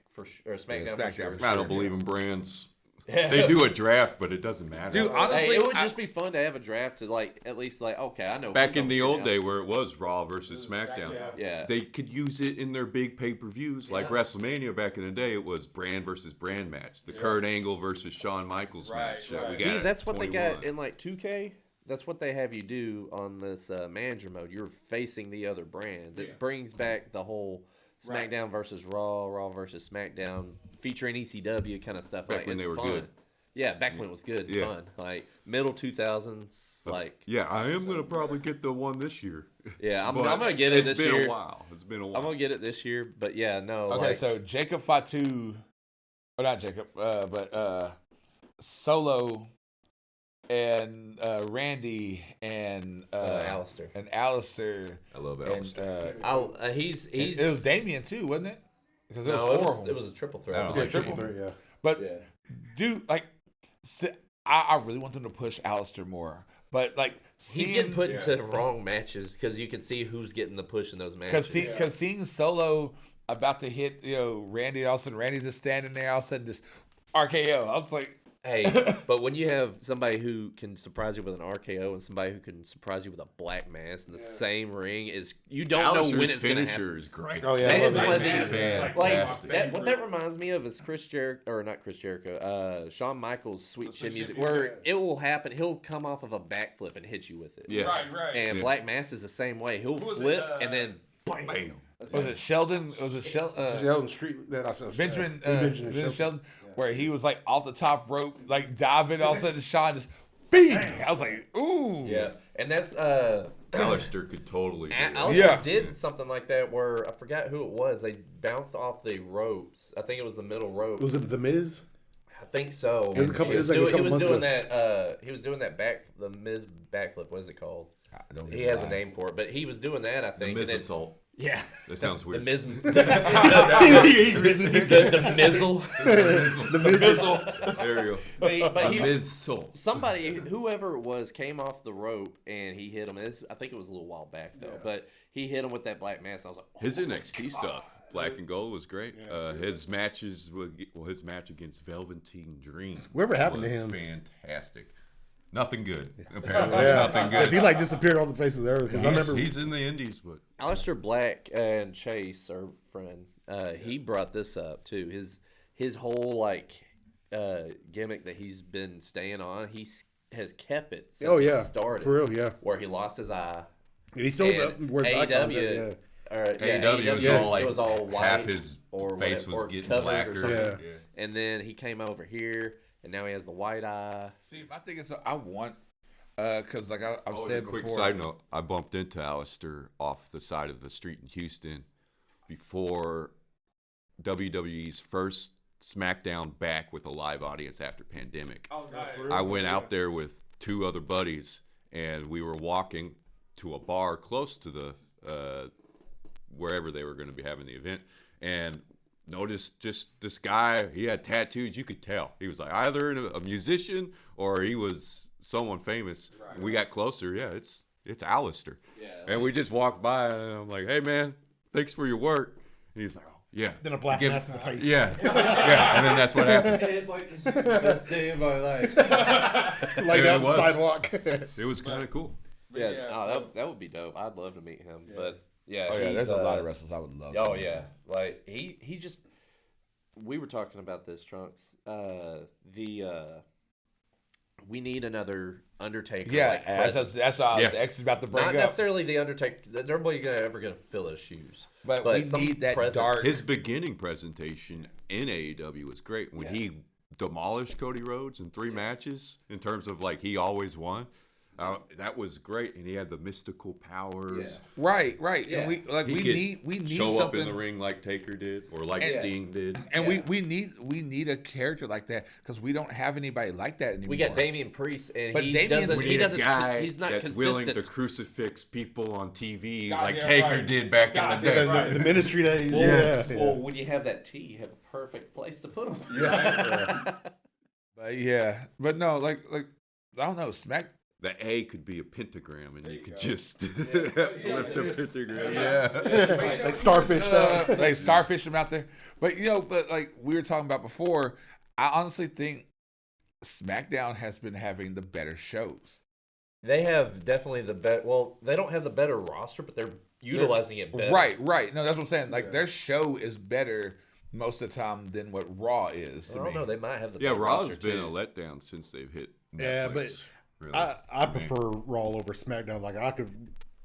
SmackDown For sure. I don't believe in brands. They do a draft, but it doesn't matter. Dude, honestly, it would just be fun to have a draft to at least okay, I know. Back in the old day where it was Raw versus SmackDown, yeah, they could use it in their big pay-per-views. Like WrestleMania back in the day, it was brand versus brand match. The Kurt Angle versus Shawn Michaels match. Right. See, that's what 21. They got in 2K. That's what they have you do on this manager mode. You're facing the other brands. It brings back the whole SmackDown versus Raw, Raw versus SmackDown, featuring ECW kind of stuff. Back when they were fun. good. Yeah, back when it was good and fun. Like, middle 2000s, like... Yeah, I am going to probably get the one this year. Yeah, I'm going to get it this year. It's been a while. I'm going to get it this year, but yeah, no. Okay, so Jacob Fatu... Oh, not Jacob, but Solo and Randy and Alistair. And Alistair. I love Alistair. It was Damien, too, wasn't it? Because it was a triple threat. It was a triple threat, yeah. But, dude, like... I really want them to push Alistair more, but like he's getting put into the wrong matches because you can see who's getting the push in those matches. Because seeing Solo about to hit Randy, all of a sudden Randy's just standing there, all of a sudden just RKO. I was like, hey, but when you have somebody who can surprise you with an RKO and somebody who can surprise you with a black mass in the same ring, you don't know when it's going to happen. Finisher is great. Oh yeah, what that reminds me of is Shawn Michaels' Sweet Chin Music, where it will happen. He'll come off of a backflip and hit you with it. Yeah, right. And Black Mass is the same way. He'll flip and then bam. Was it Sheldon? Was it Sheldon Street? Benjamin Sheldon, where he was like off the top rope, like diving, all of a sudden Shawn just bing. I was like, ooh. Yeah, and that's Alistair could totally do it. Alistair did something like that where I forgot who it was. They bounced off the ropes. I think it was the middle rope. Was it The Miz? I think so. He was doing the Miz backflip. What is it called? He has a name for it, but he was doing that. I think The Miz assault. Yeah, that sounds weird. The mizzle. There you go. But mizzle. Somebody, whoever it was, came off the rope and he hit him. I think it was a little while back though, but he hit him with that black mass. I was like, his NXT stuff, Black and Gold, was great. His match against Velveteen Dream. Whatever happened to him? Fantastic. Nothing good. Apparently, nothing good. Because he like disappeared off the face of the earth. I remember he's in the Indies, but Alistair Black and Chase, our friend, he brought this up too. His whole like gimmick that he's been staying on, he has kept it since he started. For real, yeah. Where he lost his eye. And he still wears AEW. AEW was all white, half his face was getting blacker. Yeah. And then he came over here. And now he has the white eye. See, my thing is, I want, because like I've said before. Quick side note: I bumped into Alistair off the side of the street in Houston before WWE's first SmackDown back with a live audience after pandemic. Oh, nice. I went out there with two other buddies, and we were walking to a bar close to the wherever they were going to be having the event, and noticed just this guy. He had tattoos. You could tell he was like either a musician or he was someone famous. Right, we got closer. Yeah, it's Alistair. Yeah, and we just walked by, and I'm like, "Hey, man, thanks for your work." And he's like, "Oh, yeah." Then a black mass in the face. Yeah, yeah. And then that's what happened. It's like the best day of my life. Like down the sidewalk. It was kind of cool. Yeah, that would be dope. I'd love to meet him, but. Yeah, there's a lot of wrestlers I would love. Oh yeah, like he just. We were talking about this, Trunks. We need another Undertaker. Yeah, that's what I was actually about to bring up. Not necessarily the Undertaker. Nobody ever gonna fill those shoes. But we need that presence. Dark. His beginning presentation in AEW was great when he demolished Cody Rhodes in 3 matches. In terms of like he always won. That was great, and he had the mystical powers. Yeah. Right. Yeah. And we need show something. Up in the ring like Taker did, or like Sting did. And we need a character like that because we don't have anybody like that anymore. We got Damian Priest, and we need a guy that's consistent. Willing to crucifix people on TV like Taker did back in the day. The ministry days. Well, when you have that T, you have a perfect place to put him. But no, like I don't know, The A could be a pentagram, and you could just lift the pentagram. Yeah, like starfish, like starfish them out there. But like we were talking about before, I honestly think SmackDown has been having the better shows. They have definitely the better. Well, they don't have the better roster, but they're utilizing it better. Right. No, that's what I'm saying. Like their show is better most of the time than what Raw is. To me. I don't know. They might have the better roster. Raw's been a letdown since they've hit Netflix. Yeah, but. Really? I prefer Raw over SmackDown. Like I could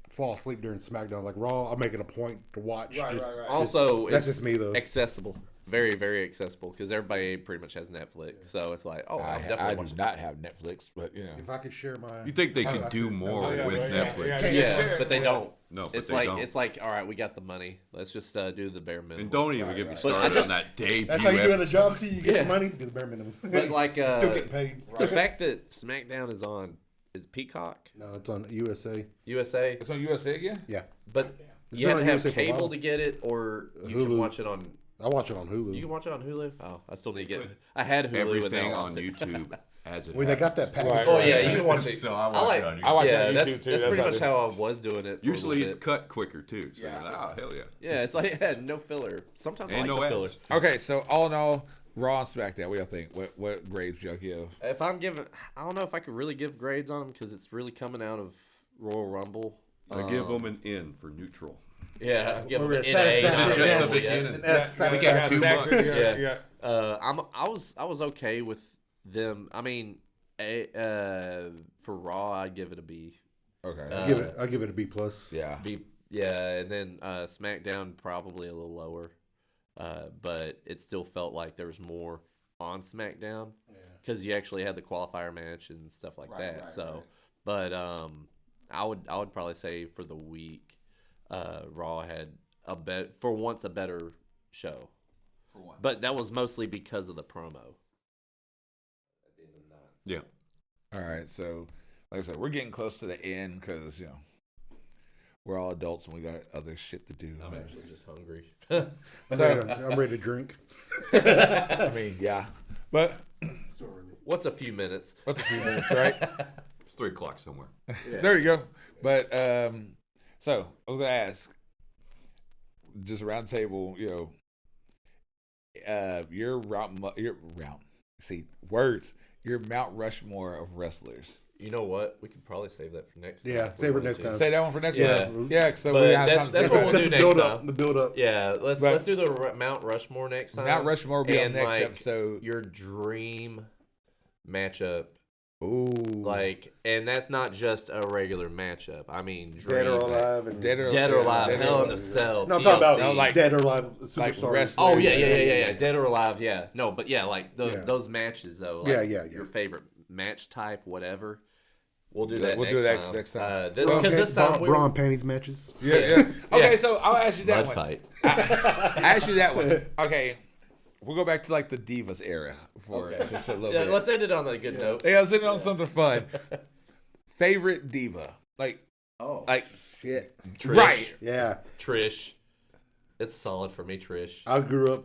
fall asleep during SmackDown. Like Raw, I make it a point to watch. Right. Also, that's just me though. Accessible. very, very accessible because everybody pretty much has Netflix. So it's like, oh, I'm definitely I do watching. not have Netflix, but If I could share my, You think they could do more with Netflix? Yeah, but they don't. No, but it's they like don't. it's like, all right, we got the money. Let's just do the bare minimum. And don't even get me But started I on that debut. that's how you do in a episode. job too. You get Yeah. the money, do the bare minimum. But like, still getting paid. the fact that SmackDown is on Peacock No, it's on USA. USA, it's on USA again. Yeah, but It's you been have to on have USA for a cable while. to get it, or you can Hulu. watch it on. I watch it on Hulu. You can watch it on Hulu. Oh, I still need to get. I had Hulu. and Everything then I on lost it. YouTube as it Well, they got that happens. package. Oh yeah, you can watch it. So I watch it on I watch YouTube. it Yeah, on that's YouTube too. that's pretty what I much do. how I was doing it. For a Usually little it's bit. cut quicker too. So you're like, oh, hell yeah. Yeah, it's like no filler. Sometimes I And like no the filler. ads. Okay, so all in all, Raw and SmackDown. What y'all think? What grades y'all give? If I'm giving, I don't know if I could really give grades on them because it's really coming out of Royal Rumble. I give them an N for neutral. Yeah, give them We're an satisfied. NA. This is just the beginning. An S. We got 2 months. Yeah. I was okay with them. I mean, for Raw, I'd give it a B. Okay. I'll give it a B plus. Yeah. B, yeah, and then SmackDown probably a little lower, but it still felt like there was more on SmackDown because you actually had the qualifier match and stuff like that. right, So, right. but I would probably say for the week, Raw had a better show. For one. But that was mostly because of the promo. Yeah. All right. So, like I said, we're getting close to the end because we're all adults and we got other shit to do. I'm actually just hungry. I'm ready to drink. I mean, yeah. But What's a few minutes? what's a few minutes, right? It's 3 o'clock somewhere. There you go. But so I was gonna ask, just round table, your Mount Rushmore of wrestlers. You know what? We could probably save that for next time. Yeah, if we save it wanted next to. time. Say that one for next Yeah. one. Yeah. So But we have that's time. what we'll do the next build time. up. The build up. Yeah, But- let's do the Mount Rushmore next time. Mount Rushmore will be on And, next like, episode. Your dream matchup, Ooh. and that's not just a regular matchup. I mean, dream. Dead or alive. And Dead or Dead or alive, Dead or Hell in Alive. a Cell. No, I'm talking about TLC. like- Dead or Alive superstars. wrestling. Oh yeah. Dead or alive, yeah. No, but yeah, like Yeah. those matches though. Like Yeah. Your favorite match type, whatever. We'll do Yeah, that. we'll next do that time. next time. Because this time bra and panties matches. Yeah. Okay, so I'll ask you that Mud one. fight. I ask you that one. Okay, we'll go back to like the Divas era for just for a little Yeah, bit. let's end it on a good note. Yeah, let's end it on something fun. Favorite diva, like Shit. Trish. right? Yeah. Trish. It's solid for me, Trish. I grew up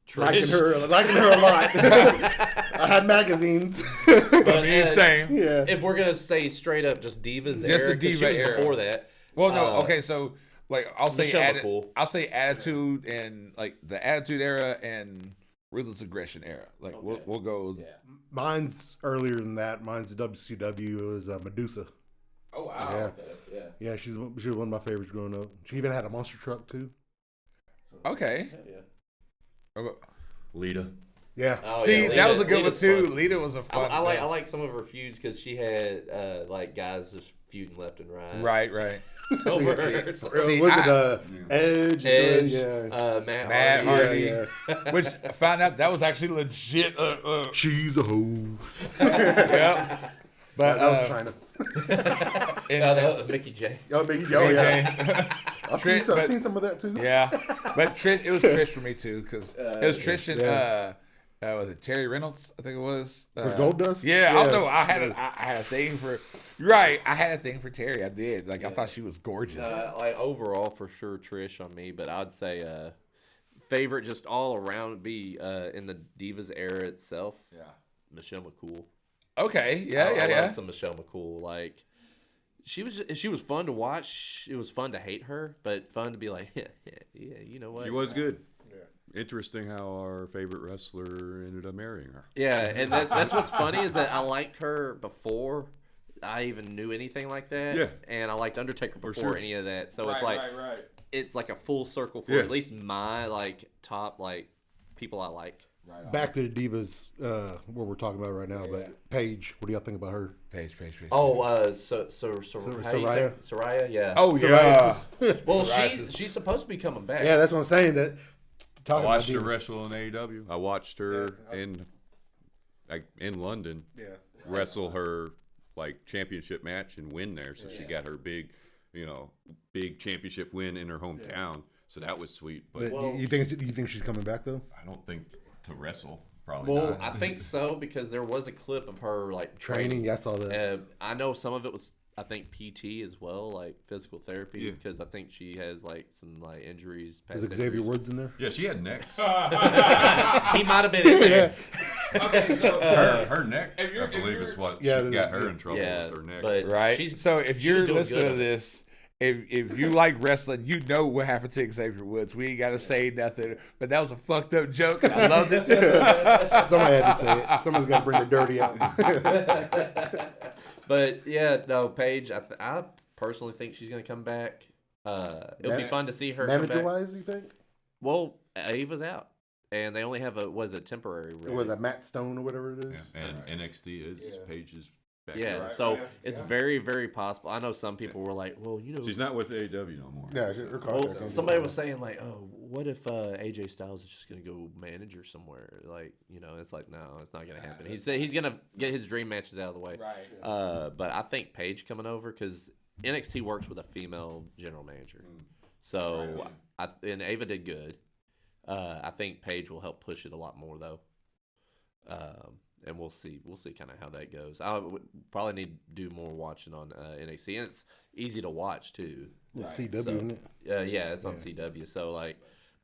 Trish. liking her a lot. I had magazines. But, Me same. Yeah. If we're gonna say straight up, just Divas Just era, the 'cause she Diva was era. before that. Well, no, okay, so like I'll say Michelle McCool. I'll say Attitude and like the Attitude era and Ruthless Aggression era. Like we'll go. Yeah. Mine's earlier than that. Mine's WCW. It was Medusa. Oh wow. Yeah. Yeah. Yeah, she was one of my favorites growing up. She even had a monster truck too. Okay. Lita. Yeah. Oh, See, yeah, that was a good one Lita's too. fun. Lita was a fun. I like some of her feuds because she had like guys just feuding left and right. Right. Over See, her. See, was I- it Edge? Edge, Yeah. Matt Hardy. Hardy. Which I found out that was actually legit. She's a hoe. Yep. But That was China. and, Mickey J. Oh, yeah. I've Trish, seen some of that too. yeah, but Trish, it was Trish for me too because it was Trish and was it Terry Reynolds? I think it was For Goldust? Yeah, I Yeah. don't know. I had a thing for right. I had a thing for Terry. I did. Like I thought she was gorgeous. Like overall, for sure, Trish on me. But I'd say favorite just all around would be in the Divas era itself. Yeah. Michelle McCool. Okay. I Yeah. love some Michelle McCool. Like she was fun to watch. It was fun to hate her, but fun to be like, yeah, you know what? She was good. Interesting how our favorite wrestler ended up marrying her. Yeah, and that's what's funny is that I liked her before I even knew anything like that. Yeah. And I liked Undertaker before sure. any of that. So it's like right. it's like a full circle for Yeah. at least my like top like people I like. Right. Back to the Divas, what we're talking about right now. But Paige, what do y'all think about her? Paige. Oh, how do you say it? Soraya, yeah. Oh yeah. Psoriasis. Well, Psoriasis. she's supposed to be coming back. Yeah, that's what I'm saying. That I watched her wrestle in AEW. I watched her in London wrestle her like championship match and win there. So she got her big championship win in her hometown. So that was sweet. But you think she's coming back though? I don't think to wrestle. Probably not. I think so because there was a clip of her like training. Yeah, I saw that. I know some of it was, I think, PT as well, like physical therapy, because I think she has like some like injuries. Was Xavier Woods in there? Yeah, she had necks. He might have been in there. Okay, so her neck, I believe, is what got her in trouble. Was her neck. But right. So if you're listening to this, if you like wrestling, you know what happened to Xavier Woods. We ain't got to say nothing. But that was a fucked up joke, and I loved it. Somebody had to say it. Somebody's got to bring the dirty out. But yeah, no, Paige. I personally think she's gonna come back. It'll be fun to see her. Manager-wise, you think? Well, Ava's out, and they only have a temporary. Really. Was that Matt Stone or whatever it is? Yeah. And NXT is Paige's. Yeah, right. So it's very, very possible. I know some people were like, well, she's not with AEW no more. Yeah, somebody was saying like, oh, what if AJ Styles is just gonna go manager somewhere? Like, it's like, no, it's not gonna happen. He said he's gonna get his dream matches out of the way. Right. But I think Paige coming over because NXT works with a female general manager, so and Ava did good. I think Paige will help push it a lot more though. And we'll see kind of how that goes. I would probably need to do more watching on NXT, and it's easy to watch too. It's CW, isn't it? Yeah, it's on CW. So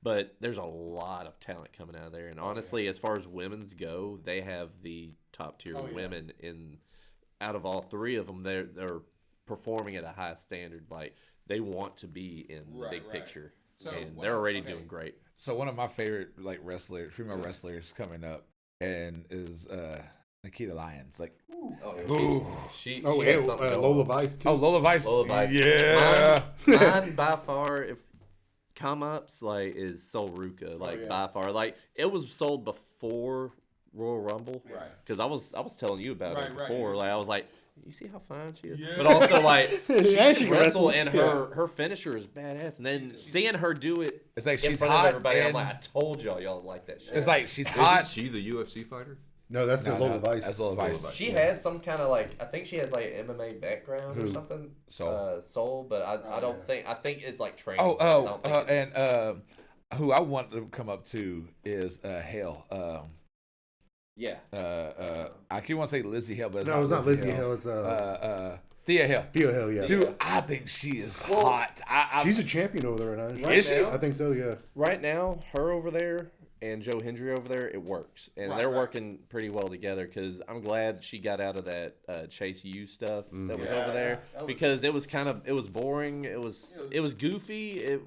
but there's a lot of talent coming out of there, and honestly, as far as women's go, they have the top tier women in. Out of all three of them, they're performing at a high standard. Like they want to be in the big picture, and they're already doing great. So one of my favorite female wrestlers coming up. And is Nikita Lyons She Lola Vice too. Oh, Lola Vice. Yeah. Mine by far, if come ups is Sol Ruka by far. Like it was sold before Royal Rumble, right? Because I was telling you about it before. Right. Like I was like, you see how fine she is, but also she wrestle and her finisher is badass. And then seeing her do it, it's like in she's front hot. of everybody. I'm like, I told y'all like that shit. It's like she's hot. Isn't she the UFC fighter? No, that's Lola Vice. That's Lola Vice. She had some kind of I think she has an MMA background or something. Soul, but I don't think. I think it's like training. And who I want to come up to is Hale. Yeah. I keep want to say Lizzie Hale, but it's not Lizzie Hale. It's Thea Hale. Thea Hale, yeah. Dude, I think she is hot. She's a champion over there right now. Is she? I think so, yeah. Right now, her over there and Joe Hendry over there, it works. And they're working pretty well together because I'm glad she got out of that Chase U stuff that was over there because it was boring. It was goofy.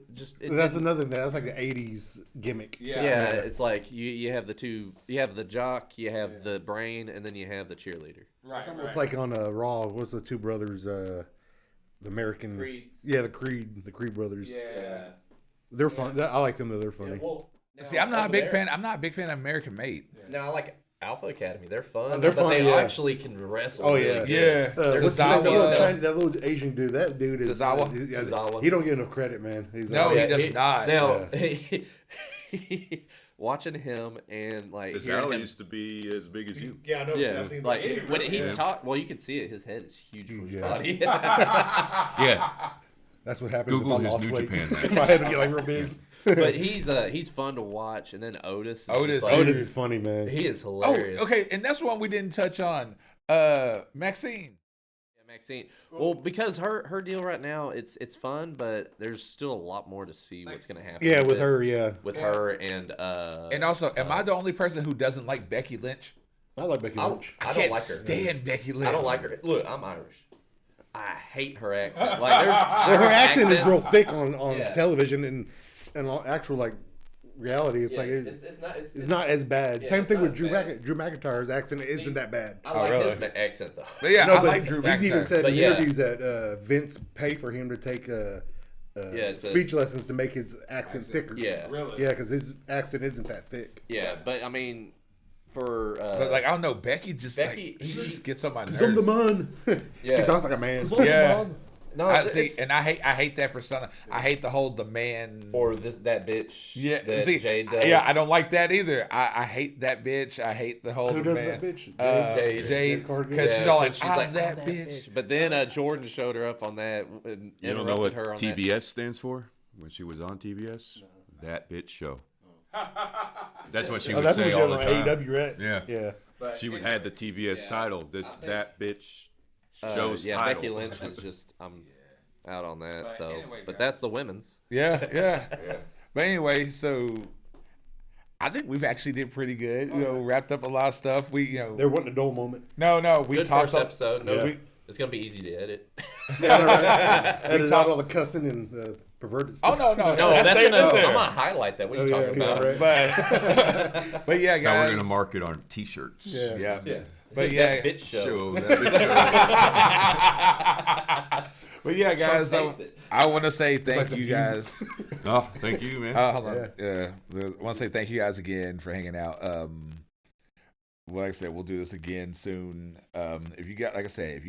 That's another thing. That's like the 80s gimmick. Yeah, it's like you have the two. You have the jock, you have the brain, and then you have the cheerleader. Right. It's almost like on Raw. What's the two brothers? The American. Creeds. Yeah, the Creed brothers. Yeah. They're fun. I like them though. They're funny. See, I'm not a big fan. I'm not a big fan of American Made. No, I like Alpha Academy. They're fun. They're but fun. They actually can wrestle. Oh yeah, yeah. That little Asian dude. That dude is Tozawa. He don't get enough credit, man. He does not. Now, watching him and Tozawa used to be as big as you. Yeah, I know. Yeah, when he talked, well, you can see it. His head is huge for his body. Yeah. That's what happens. Google if I his lost New weight. Japan match. My head would get real big. But he's fun to watch, and then Otis is funny, man. He is hilarious. Oh, okay, and that's one we didn't touch on. Maxine. Yeah, Maxine. Well, because her deal right now, it's fun, but there's still a lot more to see what's gonna happen. Yeah, with her, with her and also, am I the only person who doesn't like Becky Lynch? I like Becky Lynch. I can't don't like her. Stand Becky Lynch. I don't like her. Look, I'm Irish. I hate her accent. Her accent is real thick on television and actual reality. It's it's not as bad. Same thing with Drew McIntyre's accent isn't that bad. I like his accent though. But yeah, I like Drew McIntyre. He's even said in interviews that Vince paid for him to take speech lessons to make his accent thicker. Yeah, really. Yeah, because his accent isn't that thick. Yeah, but I mean. But I don't know, Becky just gets on my nerves. I'm the man. Yeah. She talks like a man. Yeah. No, I hate that persona. I hate the man or that bitch. Yeah, that see, Jade does. yeah, I don't like that either. I hate that bitch. I hate the whole Who does man. that bitch? Jade, Cargill? because she's all like, I'm that bitch. But then Jordan showed her up on that. And You don't know what her on TBS stands for when she was on TBS? No. That bitch show. That's what she would say all the time. AEW, right? Yeah. But She had the TBS title. That's that bitch show's yeah, title. Becky Lynch is just I'm out on that. But that's the women's. Yeah. But anyway, so I think we've actually did pretty good. Wrapped up a lot of stuff. there wasn't a dull moment. No, we Good talked first episode. No, yeah. it's gonna be easy to edit. Edit out all the cussing and perverted stuff. No, I'm gonna highlight that. What are you talking about? Right. But yeah, guys, now we're gonna mark it on T-shirts. Yeah. But yeah, that bitch show. That bitch show. But yeah, guys, I want to say thank you guys. Oh, thank you, man. Hold on. I want to say thank you guys again for hanging out. Like I said, we'll do this again soon. If you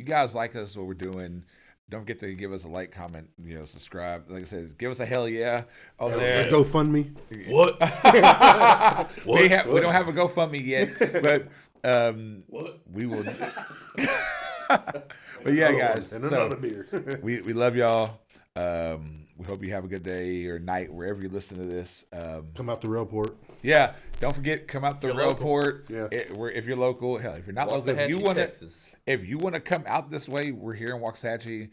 guys like us, what we're doing, don't forget to give us a like, comment, subscribe. Like I said, give us a hell yeah on there. GoFundMe. What? We don't have a GoFundMe yet, but What? we will. But yeah, guys. And another beer. we love y'all. We hope you have a good day or night wherever you listen to this. Come out to Railport. Yeah, don't forget, come out to Railport. Yeah. If you're local, hell, if you're not local, if you want to come out this way, we're here in Waxahachie.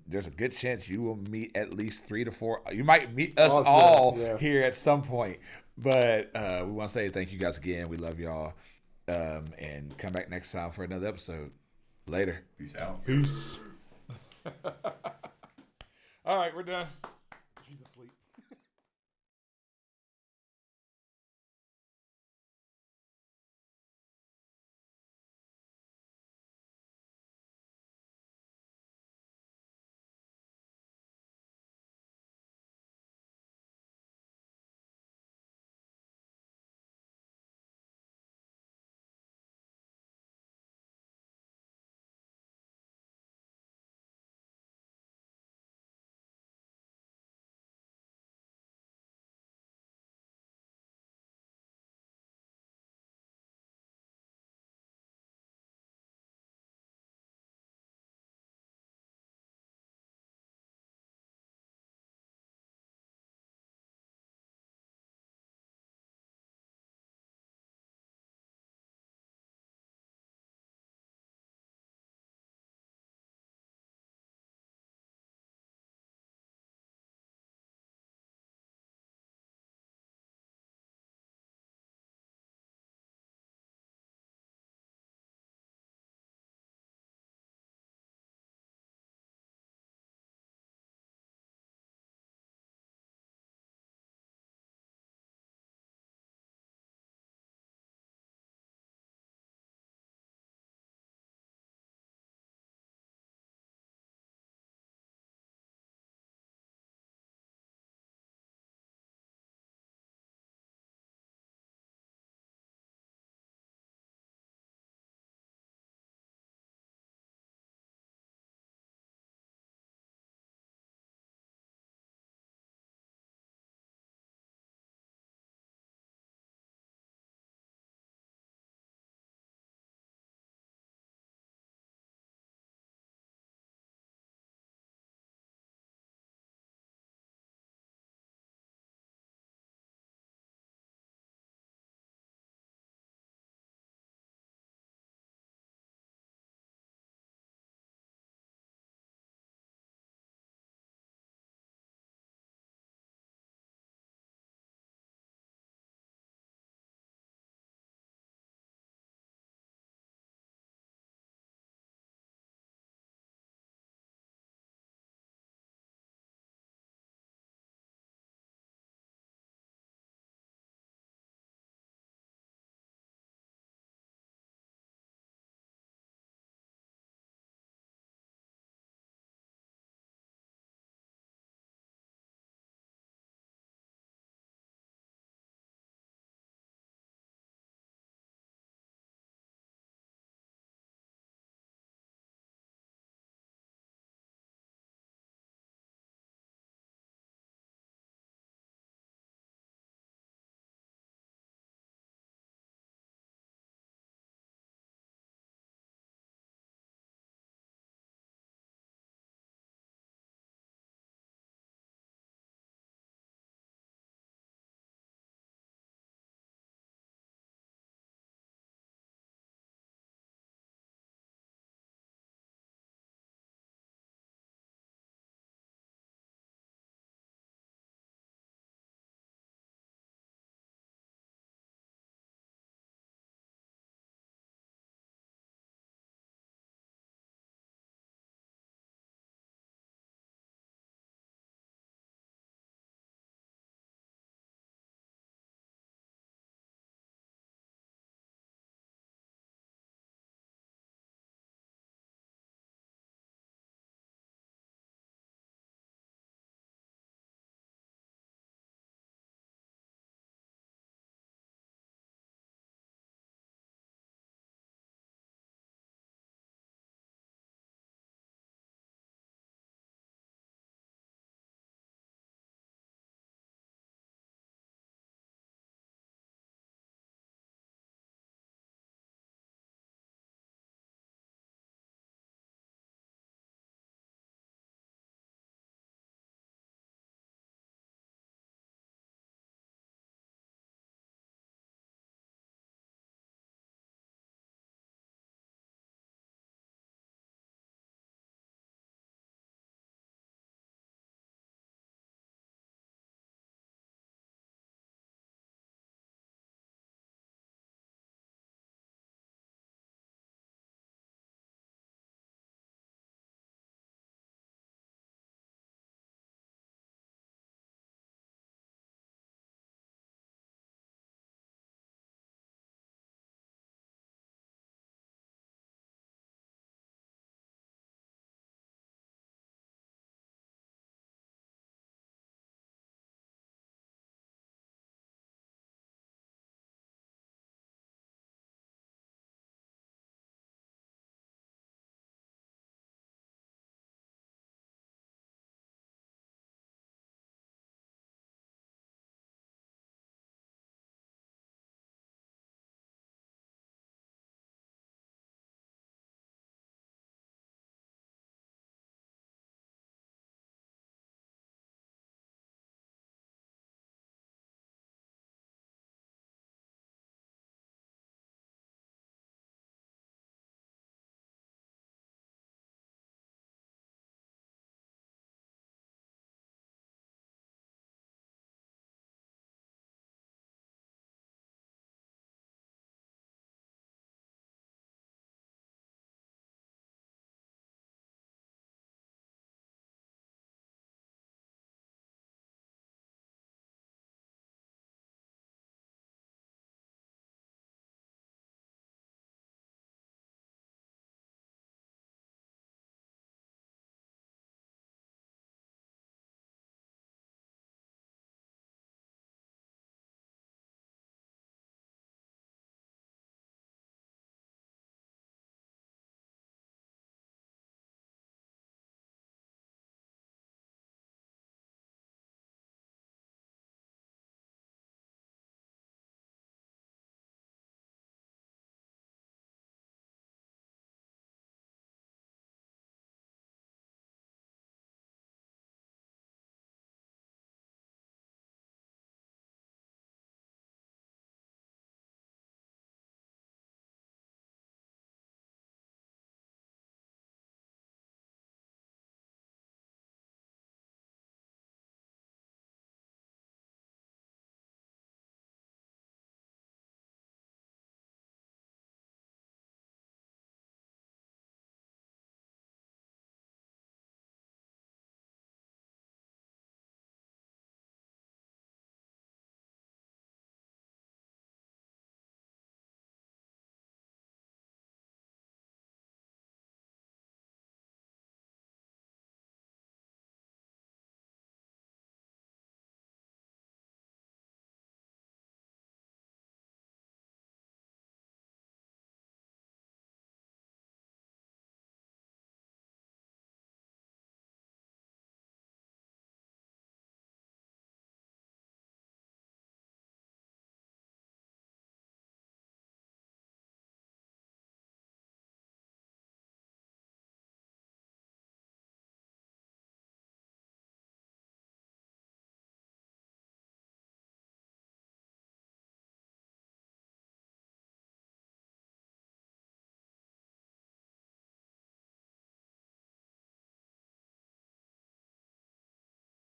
There's a good chance you will meet at least 3 to 4. You might meet us all here at some point. But we want to say thank you guys again. We love y'all. And come back next time for another episode. Later. Peace out. Peace. All right, we're done.